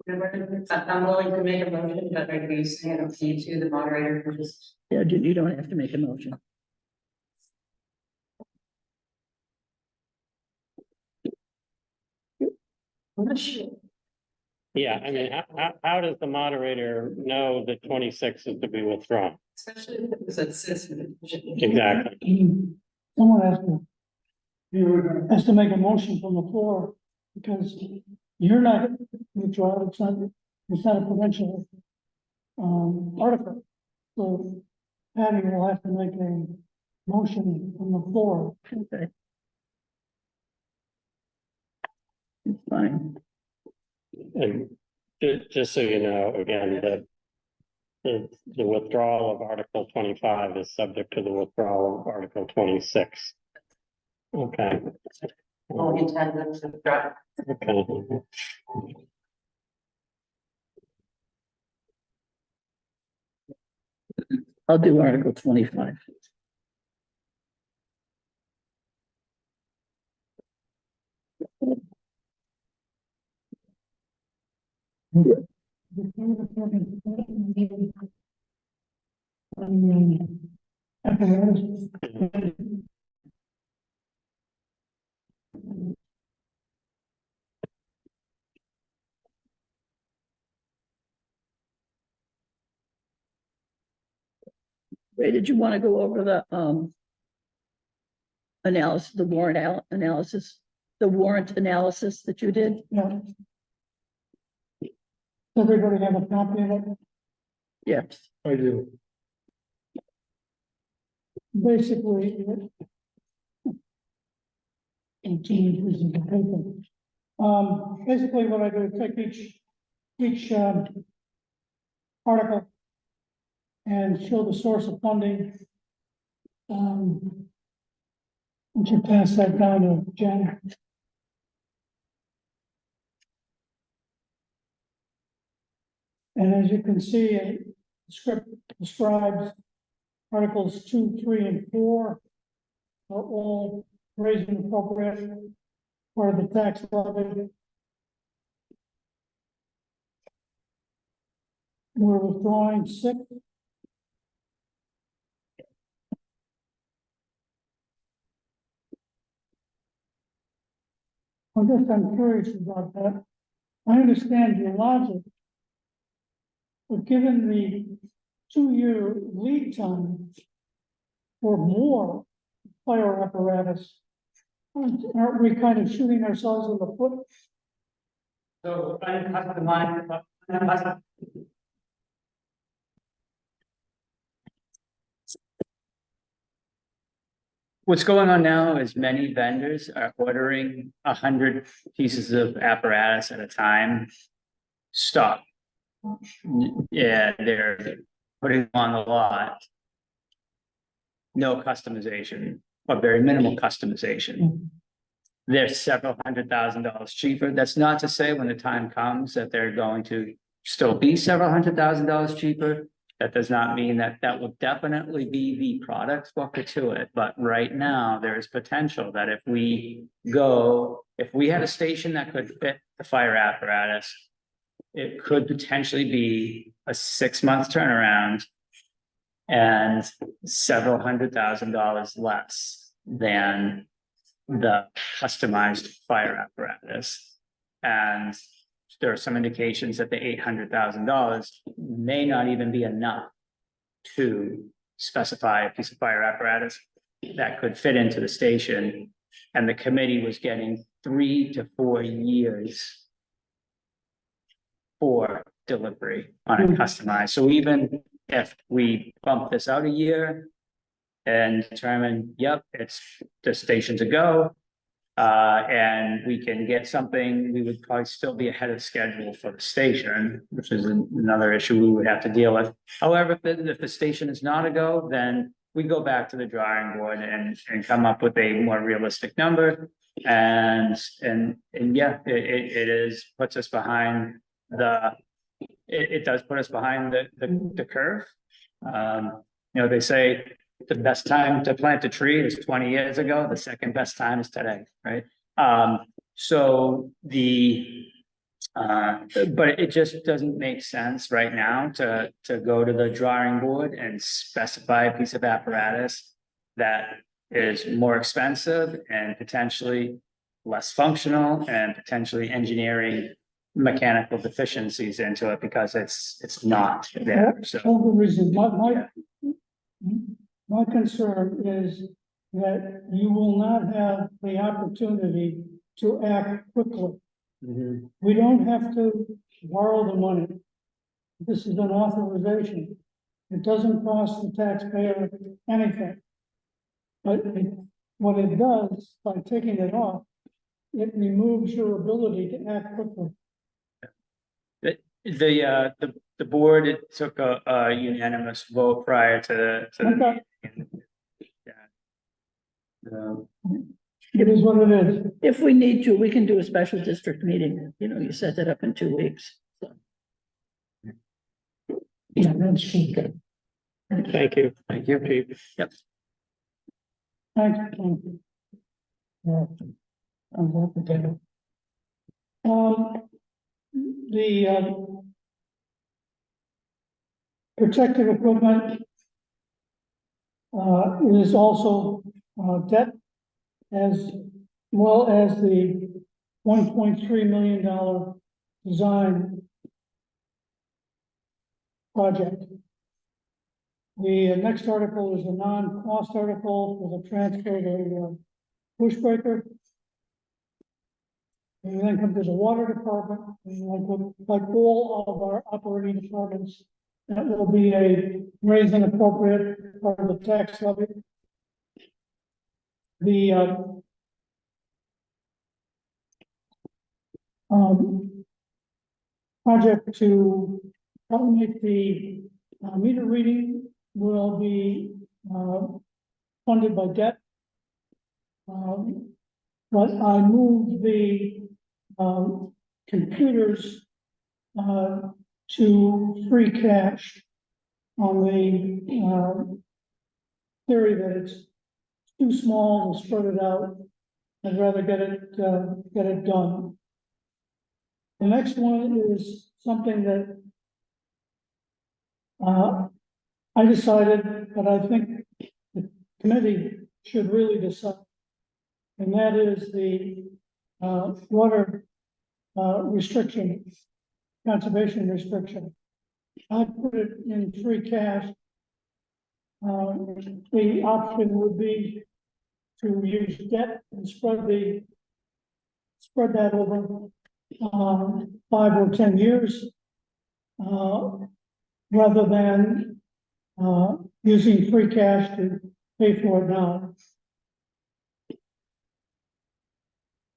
Speaker 3: I'm willing to make a motion, but are you saying it's you to the moderator for just?
Speaker 1: Yeah, you don't have to make a motion.
Speaker 3: I'm not sure.
Speaker 2: Yeah, I mean, how does the moderator know that 26 is to be withdrawn?
Speaker 3: Especially if it was a citizen.
Speaker 2: Exactly.
Speaker 8: Someone has to make a motion from the floor, because you're not withdrawn, it's not a provincial article. So Patty will have to make a motion from the floor.
Speaker 1: Okay. It's fine.
Speaker 2: And just so you know, again, that the withdrawal of Article 25 is subject to the withdrawal of Article 26. Okay.
Speaker 3: All intended to drop.
Speaker 2: Okay.
Speaker 1: I'll do Article 25. Ray, did you want to go over the, analysis, the warrant analysis, the warrant analysis that you did?
Speaker 8: Yeah. Everybody have a copy of it?
Speaker 1: Yes.
Speaker 9: I do.
Speaker 8: Basically, 18 pieces of paper. Basically what I do is take each article and show the source of funding. Would you pass that down to Jen? And as you can see, the script describes Articles 2, 3, and 4 are all raised and appropriate part of the tax levy. We're withdrawing 6. I'm curious about that. I understand your logic, but given the 2-year lead time or more fire apparatus, aren't we kind of shooting ourselves in the foot?
Speaker 7: So, what's going on now is many vendors are ordering 100 pieces of apparatus at a time. Stop. Yeah, they're putting them on the lot. No customization, or very minimal customization. They're several $100,000 cheaper. That's not to say when the time comes that they're going to still be several $100,000 cheaper. That does not mean that that will definitely be the product walker to it. But right now, there is potential that if we had a station that could fit the fire apparatus, it could potentially be a 6-month turnaround and several $100,000 less than the customized fire apparatus. And there are some indications that the $800,000 may not even be enough to specify a piece of fire apparatus that could fit into the station. And the committee was getting 3 to 4 years for delivery on a customized. So even if we bump this out a year and determine, yep, it's the station to go, and we can get something, we would probably still be ahead of schedule for the station, which is another issue we would have to deal with. However, if the station is not a go, then we go back to the drawing board and come up with a more realistic number. And yeah, it puts us behind it does put us behind the curve. They say the best time to plant a tree is 20 years ago. The second best time is today, right? But it just doesn't make sense right now to go to the drawing board and specify a piece of apparatus that is more expensive and potentially less functional and potentially engineering mechanical deficiencies into it because it's not there. So
Speaker 8: All the reason, my concern is that you will not have the opportunity to act quickly. We don't have to borrow the money. This is an authorization. It doesn't cost the taxpayer anything. But what it does, by taking it off, it removes your ability to act quickly.
Speaker 7: the board, it took a unanimous vote prior to
Speaker 8: Okay.
Speaker 7: the
Speaker 8: It is what it is.
Speaker 1: If we need to, we can do a special district meeting. You set that up in 2 weeks. So. Yeah, that's good.
Speaker 2: Thank you. Thank you, Pete.
Speaker 7: Yep.
Speaker 8: Thank you. Yeah. I'm happy to. the, protective equipment is also, debt, as well as the $1.3 million design project. The next article is a non-cost article for the transfer of a push breaker. And then comes to the water department, and like all of our operating departments, that will be a raised and appropriate part of the tax levy. The project to automate the meter reading will be funded by debt. But I moved the computers to free cash on the theory that it's too small to spread it out. I'd rather get it done. The next one is something that I decided, but I think the committee should really decide. And that is the water restriction, conservation restriction. I put it in free cash. The option would be to use debt and spread that over 5 or 10 years, rather than using free cash to pay for it now.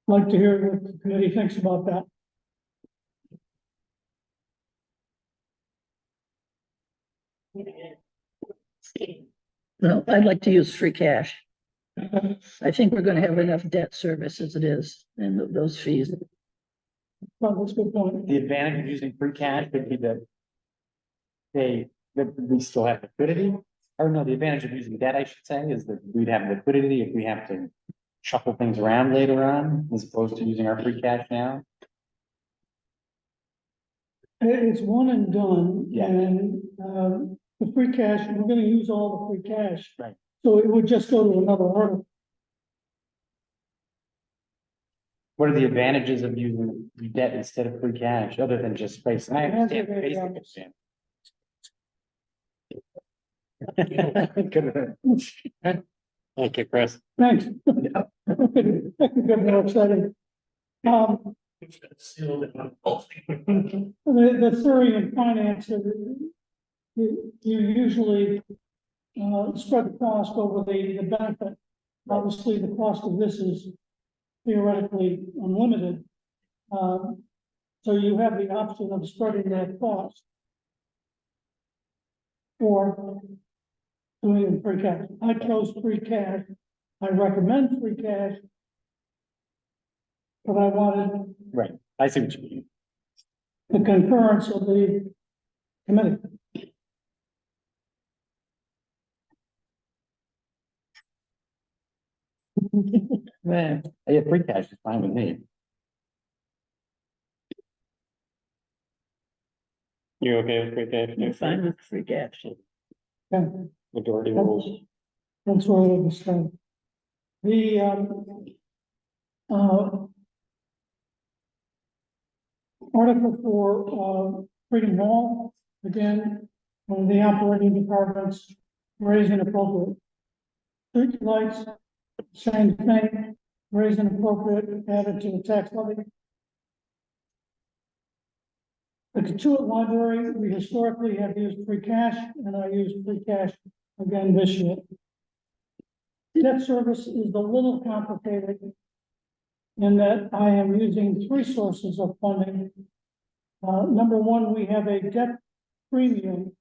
Speaker 8: I'd like to hear what the committee thinks about that.
Speaker 1: Well, I'd like to use free cash. I think we're gonna have enough debt service as it is, and those fees.
Speaker 8: Well, that's a good point.
Speaker 10: The advantage of using free cash would be that that we still have liquidity. Or no, the advantage of using debt, I should say, is that we'd have liquidity if we have to shuffle things around later on, as opposed to using our free cash now.
Speaker 8: It's one and done,
Speaker 10: Yeah.
Speaker 8: and the free cash, we're gonna use all the free cash.
Speaker 10: Right.
Speaker 8: So it would just go to another article.
Speaker 10: What are the advantages of using debt instead of free cash, other than just space? I understand the basic advantage.
Speaker 2: Thank you, Chris.
Speaker 8: Thanks. That could get more exciting. The theory in finance is you usually spread the cost over the benefit. Obviously, the cost of this is theoretically unlimited. So you have the option of spreading that cost or doing it in free cash. I chose free cash. I recommend free cash. But I wanted
Speaker 10: Right, I see what you mean.
Speaker 8: the concurrence of the committee.
Speaker 10: Man, yeah, free cash is fine with me.
Speaker 2: You okay with free cash?
Speaker 1: I'm fine with free cash.
Speaker 8: Yeah,
Speaker 2: Majority rules.
Speaker 8: that's what I understand. The article for Freedom Hall, again, one of the operating departments raising appropriate. Street lights, same thing, raising appropriate, added to the tax levy. The Katuitt Library, we historically have used free cash, and I used free cash again this year. Debt service is a little complicated in that I am using 3 sources of funding. Number one, we have a debt premium,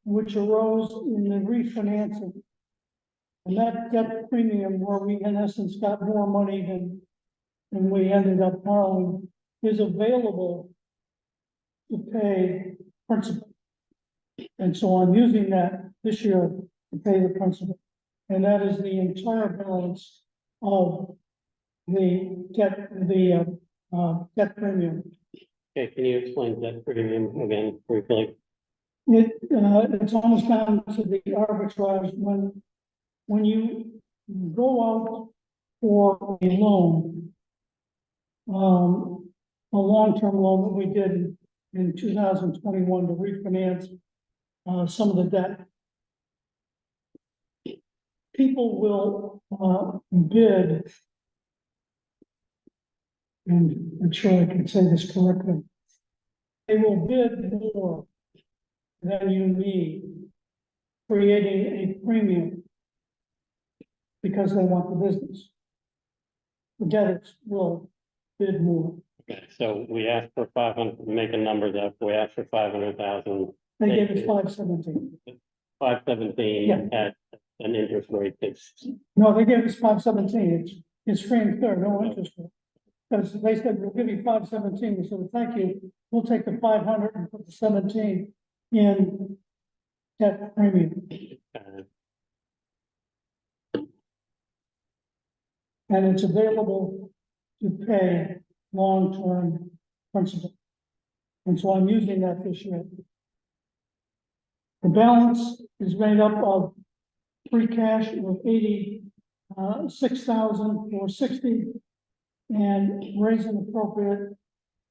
Speaker 8: which arose in the refinancing. And that debt premium, where we in essence got more money than we ended up borrowing, is available to pay principal. And so I'm using that this year to pay the principal. And that is the entire balance of the debt, the debt premium.
Speaker 2: Okay, can you explain that premium again briefly?
Speaker 8: It's almost down to the arbitrage when you go out for a loan. A long-term loan that we did in 2021 to refinance, some of the debt. People will, bid. And I'm sure I can say this correctly. They will bid more than you need, creating a premium because they want the business. The debtors will bid more.
Speaker 2: Okay, so we asked for 500, making numbers up, we asked for 500,000,
Speaker 8: They gave us 517.
Speaker 2: 517
Speaker 8: Yeah.
Speaker 2: at an interest rate that's,
Speaker 8: No, they gave us 517. It's free and clear, no interest rate. Because they said, we'll give you 517. We said, thank you. We'll take the 500 and put the 17 in debt premium.
Speaker 2: uh,
Speaker 8: And it's available to pay long-term principal. And so I'm using that this year. The balance is made up of free cash of 86,460 and raise and appropriate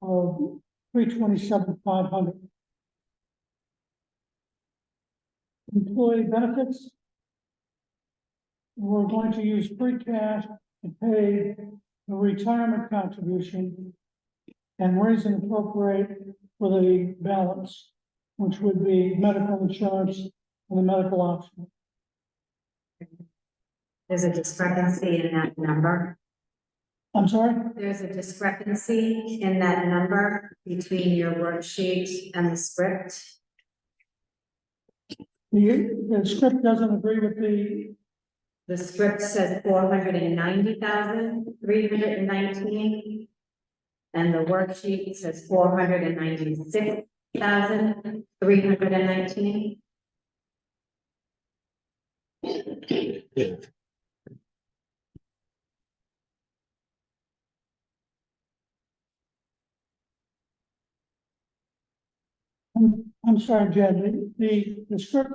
Speaker 8: of 327,500. Employee benefits. We're going to use free cash to pay the retirement contribution and raise and appropriate for the balance, which would be medical insurance and the medical option.
Speaker 5: There's a discrepancy in that number.
Speaker 8: I'm sorry,
Speaker 5: There's a discrepancy in that number between your worksheet and the script.
Speaker 8: the script doesn't agree with
Speaker 5: The script says 490,319. And the worksheet says 496,319.
Speaker 2: yeah.
Speaker 8: I'm sorry, Jen, the script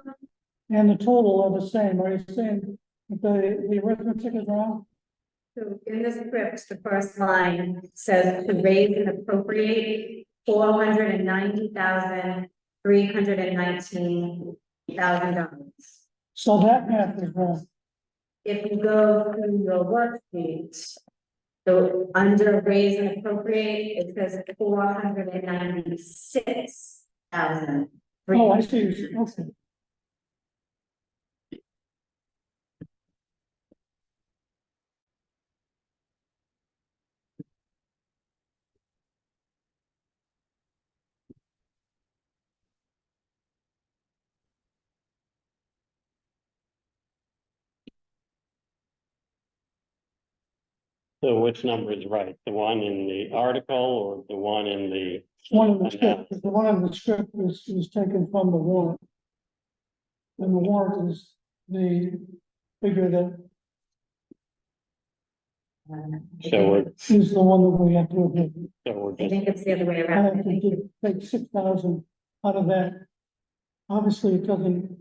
Speaker 8: and the total are the same. Are you saying that the arithmetic is wrong?
Speaker 5: So in the script, the first line says to raise and appropriate $490,319,000.
Speaker 8: So that math is wrong.
Speaker 5: If you go through your worksheet, so under raise and appropriate, it says 496,000.
Speaker 8: Oh, I see. Okay.
Speaker 2: So which number is right? The one in the article or the one in the?
Speaker 8: One of the script, the one in the script is taken from the warrant. And the warrant is the figure that
Speaker 2: So we're,
Speaker 8: is the one that we have to do.
Speaker 2: so we're
Speaker 5: I
Speaker 2: just,
Speaker 5: think it's the other way
Speaker 8: I
Speaker 5: around.
Speaker 8: have to take 6,000 out of that. Obviously, it doesn't.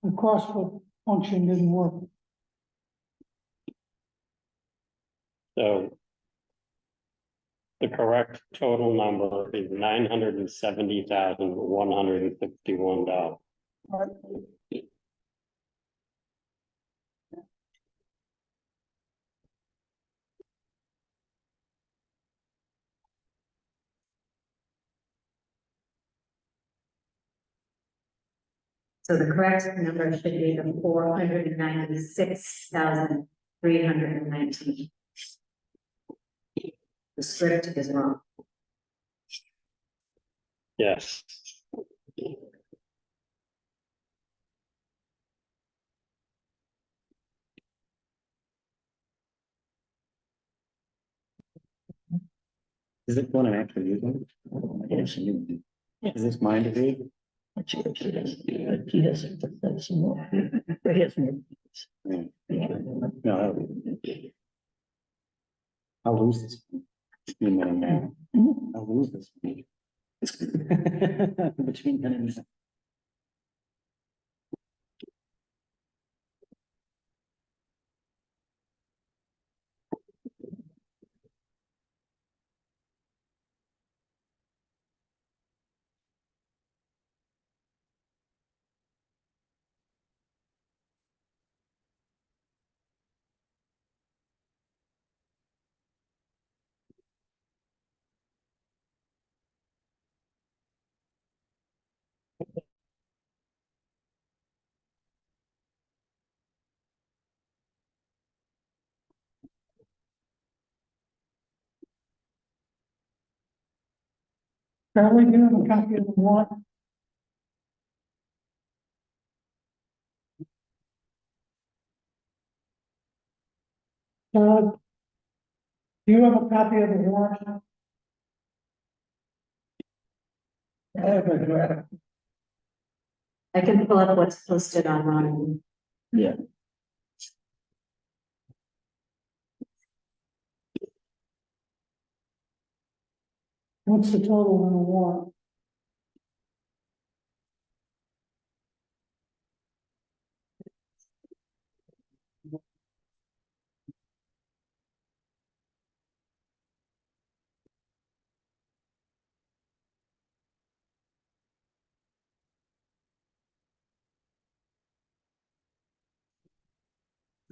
Speaker 8: The crossword function didn't work.
Speaker 2: so. The correct total number is $970,161.
Speaker 5: So the correct number should be the 496,319. The script is wrong.
Speaker 2: Yes.
Speaker 10: Is this one I'm actually using? Yes. Is this mine to read?
Speaker 1: He doesn't, that's more, he has more.
Speaker 10: No. I'll lose this. Man. I'll lose this. Between then and then.
Speaker 8: Charlie, do you have a copy of the warrant? Do you have a copy of the warrant? I have a draft.
Speaker 5: I can pull up what's posted online.
Speaker 8: Yeah. What's the total on the warrant?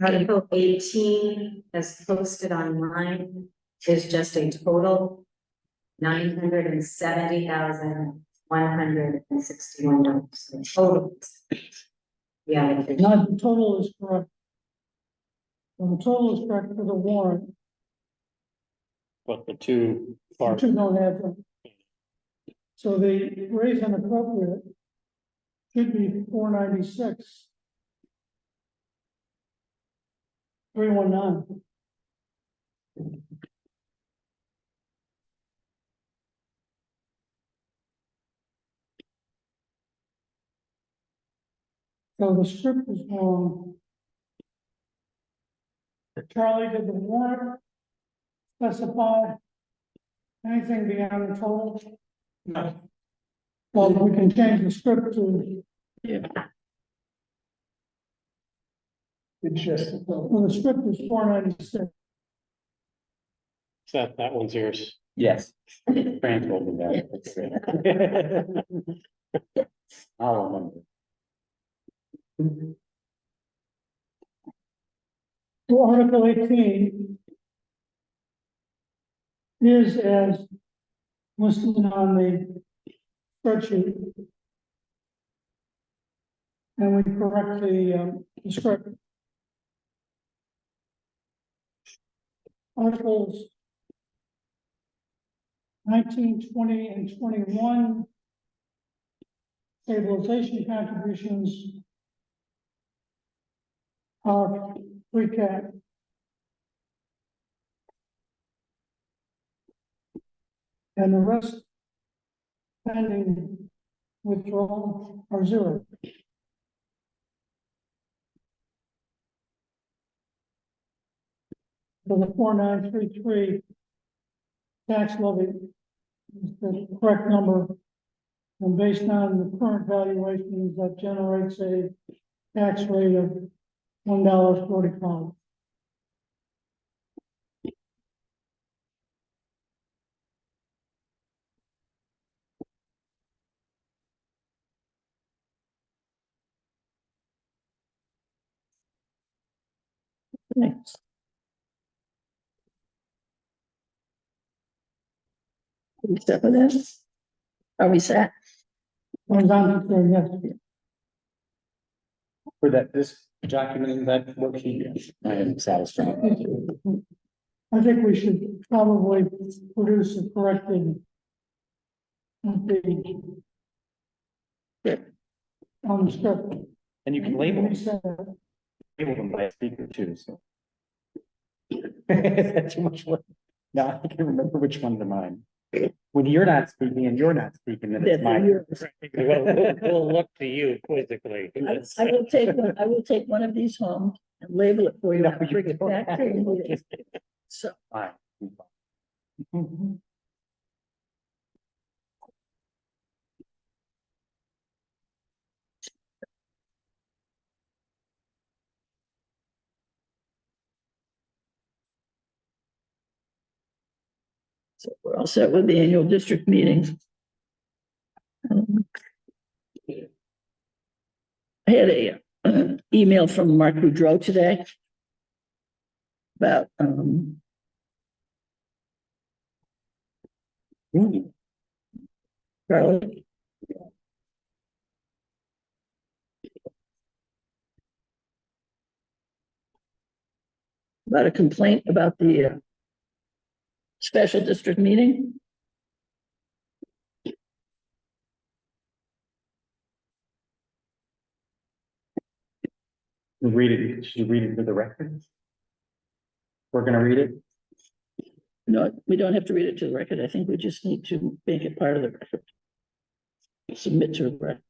Speaker 5: Article 18 as posted online is just a total $970,161. Total. Yeah.
Speaker 8: Not the total is correct. Well, the total is correct for the warrant,
Speaker 2: But the two
Speaker 8: the
Speaker 2: parts,
Speaker 8: two don't add up. So the raise and appropriate should be 496. 319. So the script is wrong. Charlie, did the warrant specify anything beyond the total?
Speaker 1: No.
Speaker 8: Well, we can change the script to.
Speaker 1: Yeah. It's just,
Speaker 8: Well, the script is 496.
Speaker 2: that one's yours.
Speaker 10: Yes. Frank told me that. I'll remember.
Speaker 8: So Article 18 is as listed on the spreadsheet. And we correct the script. Articles 19, 20, and 21. Stabilization contributions are free cash. And the rest pending withdrawal are zero. So the 4933 tax levy is the correct number. And based on the current valuations, that generates a tax rate of $1.45.
Speaker 1: next. Are we set with this? Are we set?
Speaker 8: Yes.
Speaker 10: For that, this document, that worksheet, I am satisfied.
Speaker 8: I think we should probably produce a corrected on the script.
Speaker 10: And you can label
Speaker 8: We said that.
Speaker 10: them by speaker too, so. Is that too much work? No, I can remember which ones are mine. When you're not speaking and you're not speaking, then it's mine.
Speaker 2: We'll look to you quizzically.
Speaker 1: I will take one of these home and label it for you and bring it back to the meeting. So,
Speaker 10: Fine.
Speaker 8: Mhm.
Speaker 1: So we're all set with the annual district meetings. I had a email from Mark Boudreau today about Charlie. About a complaint about the special district meeting.
Speaker 10: Read it, should you read it for the record? We're gonna read it.
Speaker 1: No, we don't have to read it to the record. I think we just need to make it part of the record. Submit to the record.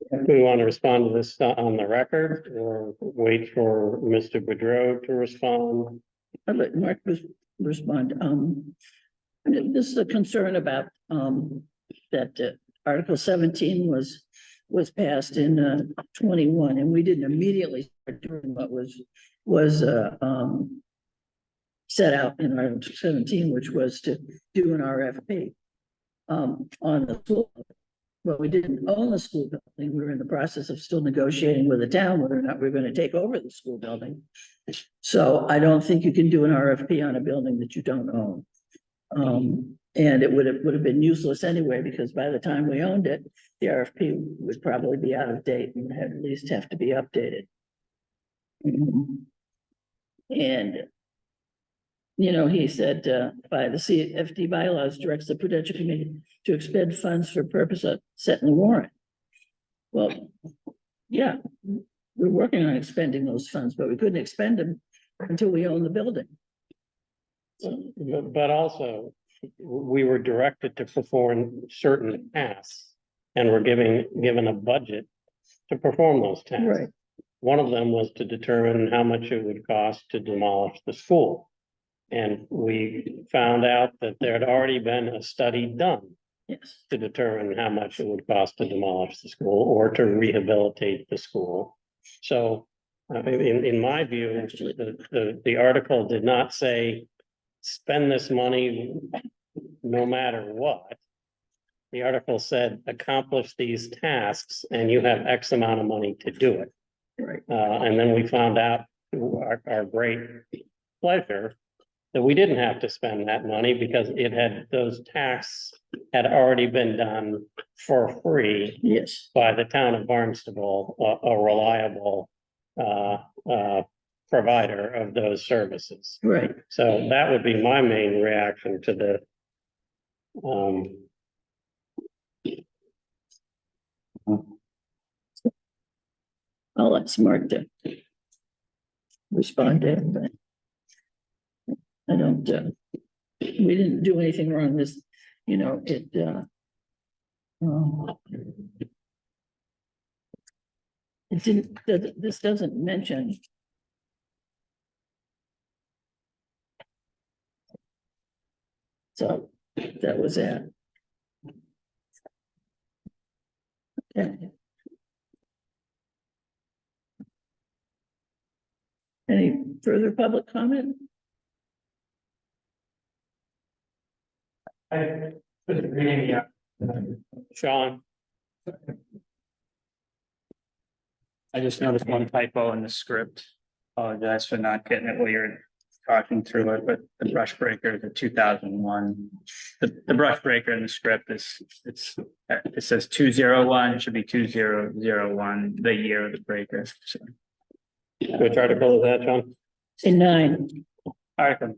Speaker 2: Do we want to respond to this on the record or wait for Mr. Boudreau to respond?
Speaker 1: I'll let Mark respond. This is a concern about that Article 17 was passed in 21, and we didn't immediately start doing what was set out in Article 17, which was to do an RFP on the school. Well, we didn't own the school building. We were in the process of still negotiating with the town whether or not we we're going to take over the school building. So I don't think you can do an RFP on a building that you don't own. And it would have been useless anyway, because by the time we owned it, the RFP would probably be out of date and would at least have to be updated. And you know, he said, by the CFD bylaws directs the Prudential Committee to expend funds for purpose of setting the warrant. Well, yeah, we're working on expending those funds, but we couldn't expend them until we own the building.
Speaker 2: But also, we were directed to perform certain tasks and we're given a budget to perform those tasks.
Speaker 1: Right.
Speaker 2: One of them was to determine how much it would cost to demolish the school. And we found out that there had already been a study done.
Speaker 1: Yes.
Speaker 2: To determine how much it would cost to demolish the school or to rehabilitate the school. So, in my view, the article did not say, spend this money no matter what. The article said, accomplish these tasks and you have X amount of money to do it.
Speaker 1: Right.
Speaker 2: And then we found out, to our great pleasure, that we didn't have to spend that money because those tasks had already been done for free.
Speaker 1: Yes.
Speaker 2: By the town of Barnstable, a reliable provider of those services.
Speaker 1: Right.
Speaker 2: So that would be my main reaction to the
Speaker 1: I'll let Mark to respond to it, but I don't, we didn't do anything wrong. This, you know, it didn't, this doesn't mention. So that was it. Okay. Any further public comment?
Speaker 2: Sean,
Speaker 7: I just noticed one typo in the script. Apologize for not getting it while you're talking through it, but the brush breaker is a 2001. The brush breaker in the script is, it says 201, it should be 2001, the year of the breaker. So,
Speaker 2: which article is that, John?
Speaker 1: Say 9.
Speaker 7: article.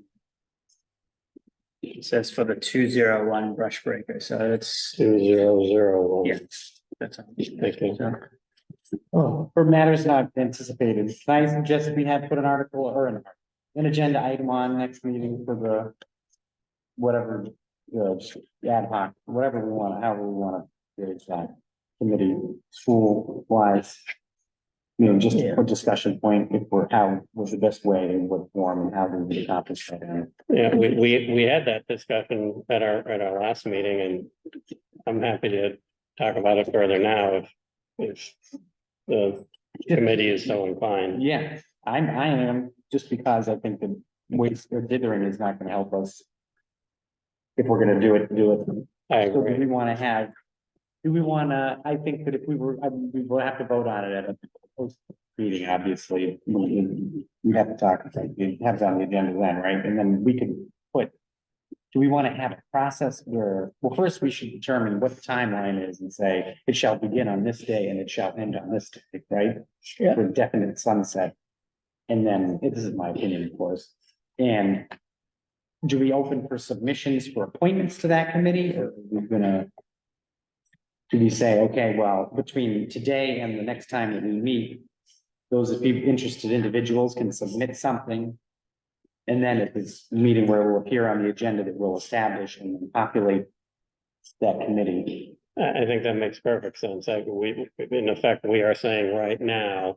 Speaker 7: It says for the 201 brush breaker, so it's,
Speaker 2: 2001.
Speaker 7: yeah, that's all.
Speaker 2: Thank you.
Speaker 7: So,
Speaker 10: Oh, for matters not anticipated, can I suggest we have put an article or an agenda item on next meeting for the whatever, the ad hoc, whatever we want, however we want to do that committee, school wise. You know, just
Speaker 1: Yeah.
Speaker 10: a discussion point, if we're, how was the best way and what form and how we would accomplish that.
Speaker 2: Yeah, we had that discussion at our last meeting, and I'm happy to talk about it further now if the committee is so inclined.
Speaker 10: Yeah, I am, just because I think that waste or dithering is not gonna help us. If we're gonna do it.
Speaker 2: I
Speaker 10: So do
Speaker 2: agree.
Speaker 10: we wanna have, do we wanna, I think that if we were, we will have to vote on it at a post meeting, obviously. We have to talk, we have it on the agenda then, right? And then we could put. Do we wanna have a process where, well, first we should determine what the timeline is and say, it shall begin on this day and it shall end on this day, right?
Speaker 1: Yeah.
Speaker 10: For definite sunset. And then, this is my opinion, of course, and. Do we open for submissions for appointments to that committee, or are we gonna? Do we say, okay, well, between today and the next time that we meet, those of you interested individuals can submit something. And then if it's a meeting where it will appear on the agenda that we'll establish and populate that committee.
Speaker 2: I think that makes perfect sense. In effect, we are saying right now,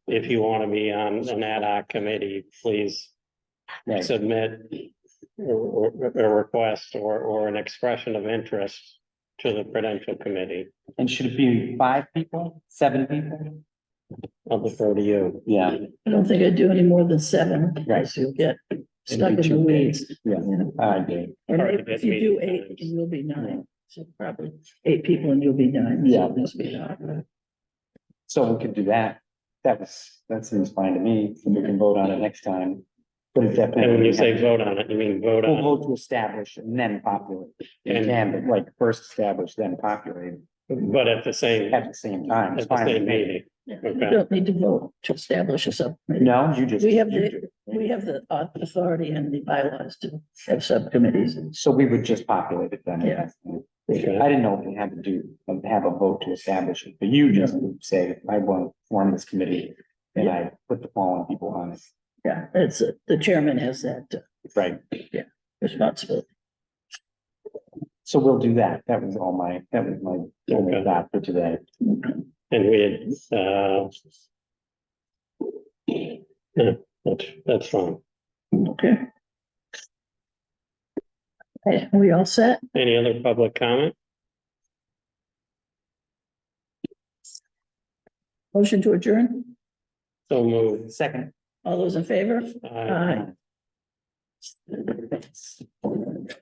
Speaker 2: if you want to be on an ad hoc committee, please
Speaker 10: Right,
Speaker 2: submit a request or an expression of interest to the Prudential Committee.
Speaker 10: and should it be 5 people, 7 people?
Speaker 2: I'll defer to you.
Speaker 10: Yeah,
Speaker 1: I don't think I'd do any more than 7.
Speaker 10: Right.
Speaker 1: Because you'll get stuck
Speaker 10: It'd be
Speaker 1: in the
Speaker 10: too big.
Speaker 1: weeds.
Speaker 10: yeah,
Speaker 1: You know,
Speaker 10: I agree.
Speaker 1: or
Speaker 2: Hard to
Speaker 1: maybe
Speaker 2: get
Speaker 1: if you do
Speaker 2: meeting
Speaker 1: 8,
Speaker 2: times.
Speaker 1: and you'll be 9, so probably 8 people and you'll be 9. so
Speaker 10: Yeah.
Speaker 1: it must be not.
Speaker 10: So we could do that. That seems fine to me, so we can vote on it next time. But it definitely.
Speaker 2: And when you say vote on it, you mean vote
Speaker 10: We'll
Speaker 2: on,
Speaker 10: vote to establish and then populate.
Speaker 2: And-
Speaker 10: And like first establish, then populate
Speaker 2: but at the same,
Speaker 10: at the same time. It's
Speaker 2: at the
Speaker 10: fine with
Speaker 2: same
Speaker 10: me.
Speaker 2: meeting.
Speaker 1: Yeah,
Speaker 2: Okay.
Speaker 1: You don't need to vote to establish a subcommittee.
Speaker 10: No, you just.
Speaker 1: We have
Speaker 10: you
Speaker 1: the,
Speaker 10: do.
Speaker 1: we have the authority and the bylaws to have subcommittees.
Speaker 10: So we would just populate it then.
Speaker 1: Yeah.
Speaker 2: Okay.
Speaker 10: I didn't know if we had to have a vote to establish it, but you just would say, I want to form this committee. And I put the following people on it,
Speaker 1: Yeah, it's, the chairman has that
Speaker 10: right?
Speaker 1: responsibility.
Speaker 10: So we'll do that. That was my only
Speaker 2: Okay.
Speaker 10: thought for today.
Speaker 2: And we had, yeah, that's fine.
Speaker 1: Okay. Okay, we all set?
Speaker 2: Any other public comment?
Speaker 1: Motion to adjourn?
Speaker 2: So moved.
Speaker 10: Second.
Speaker 1: All those in favor?
Speaker 2: Aye.
Speaker 1: Aye.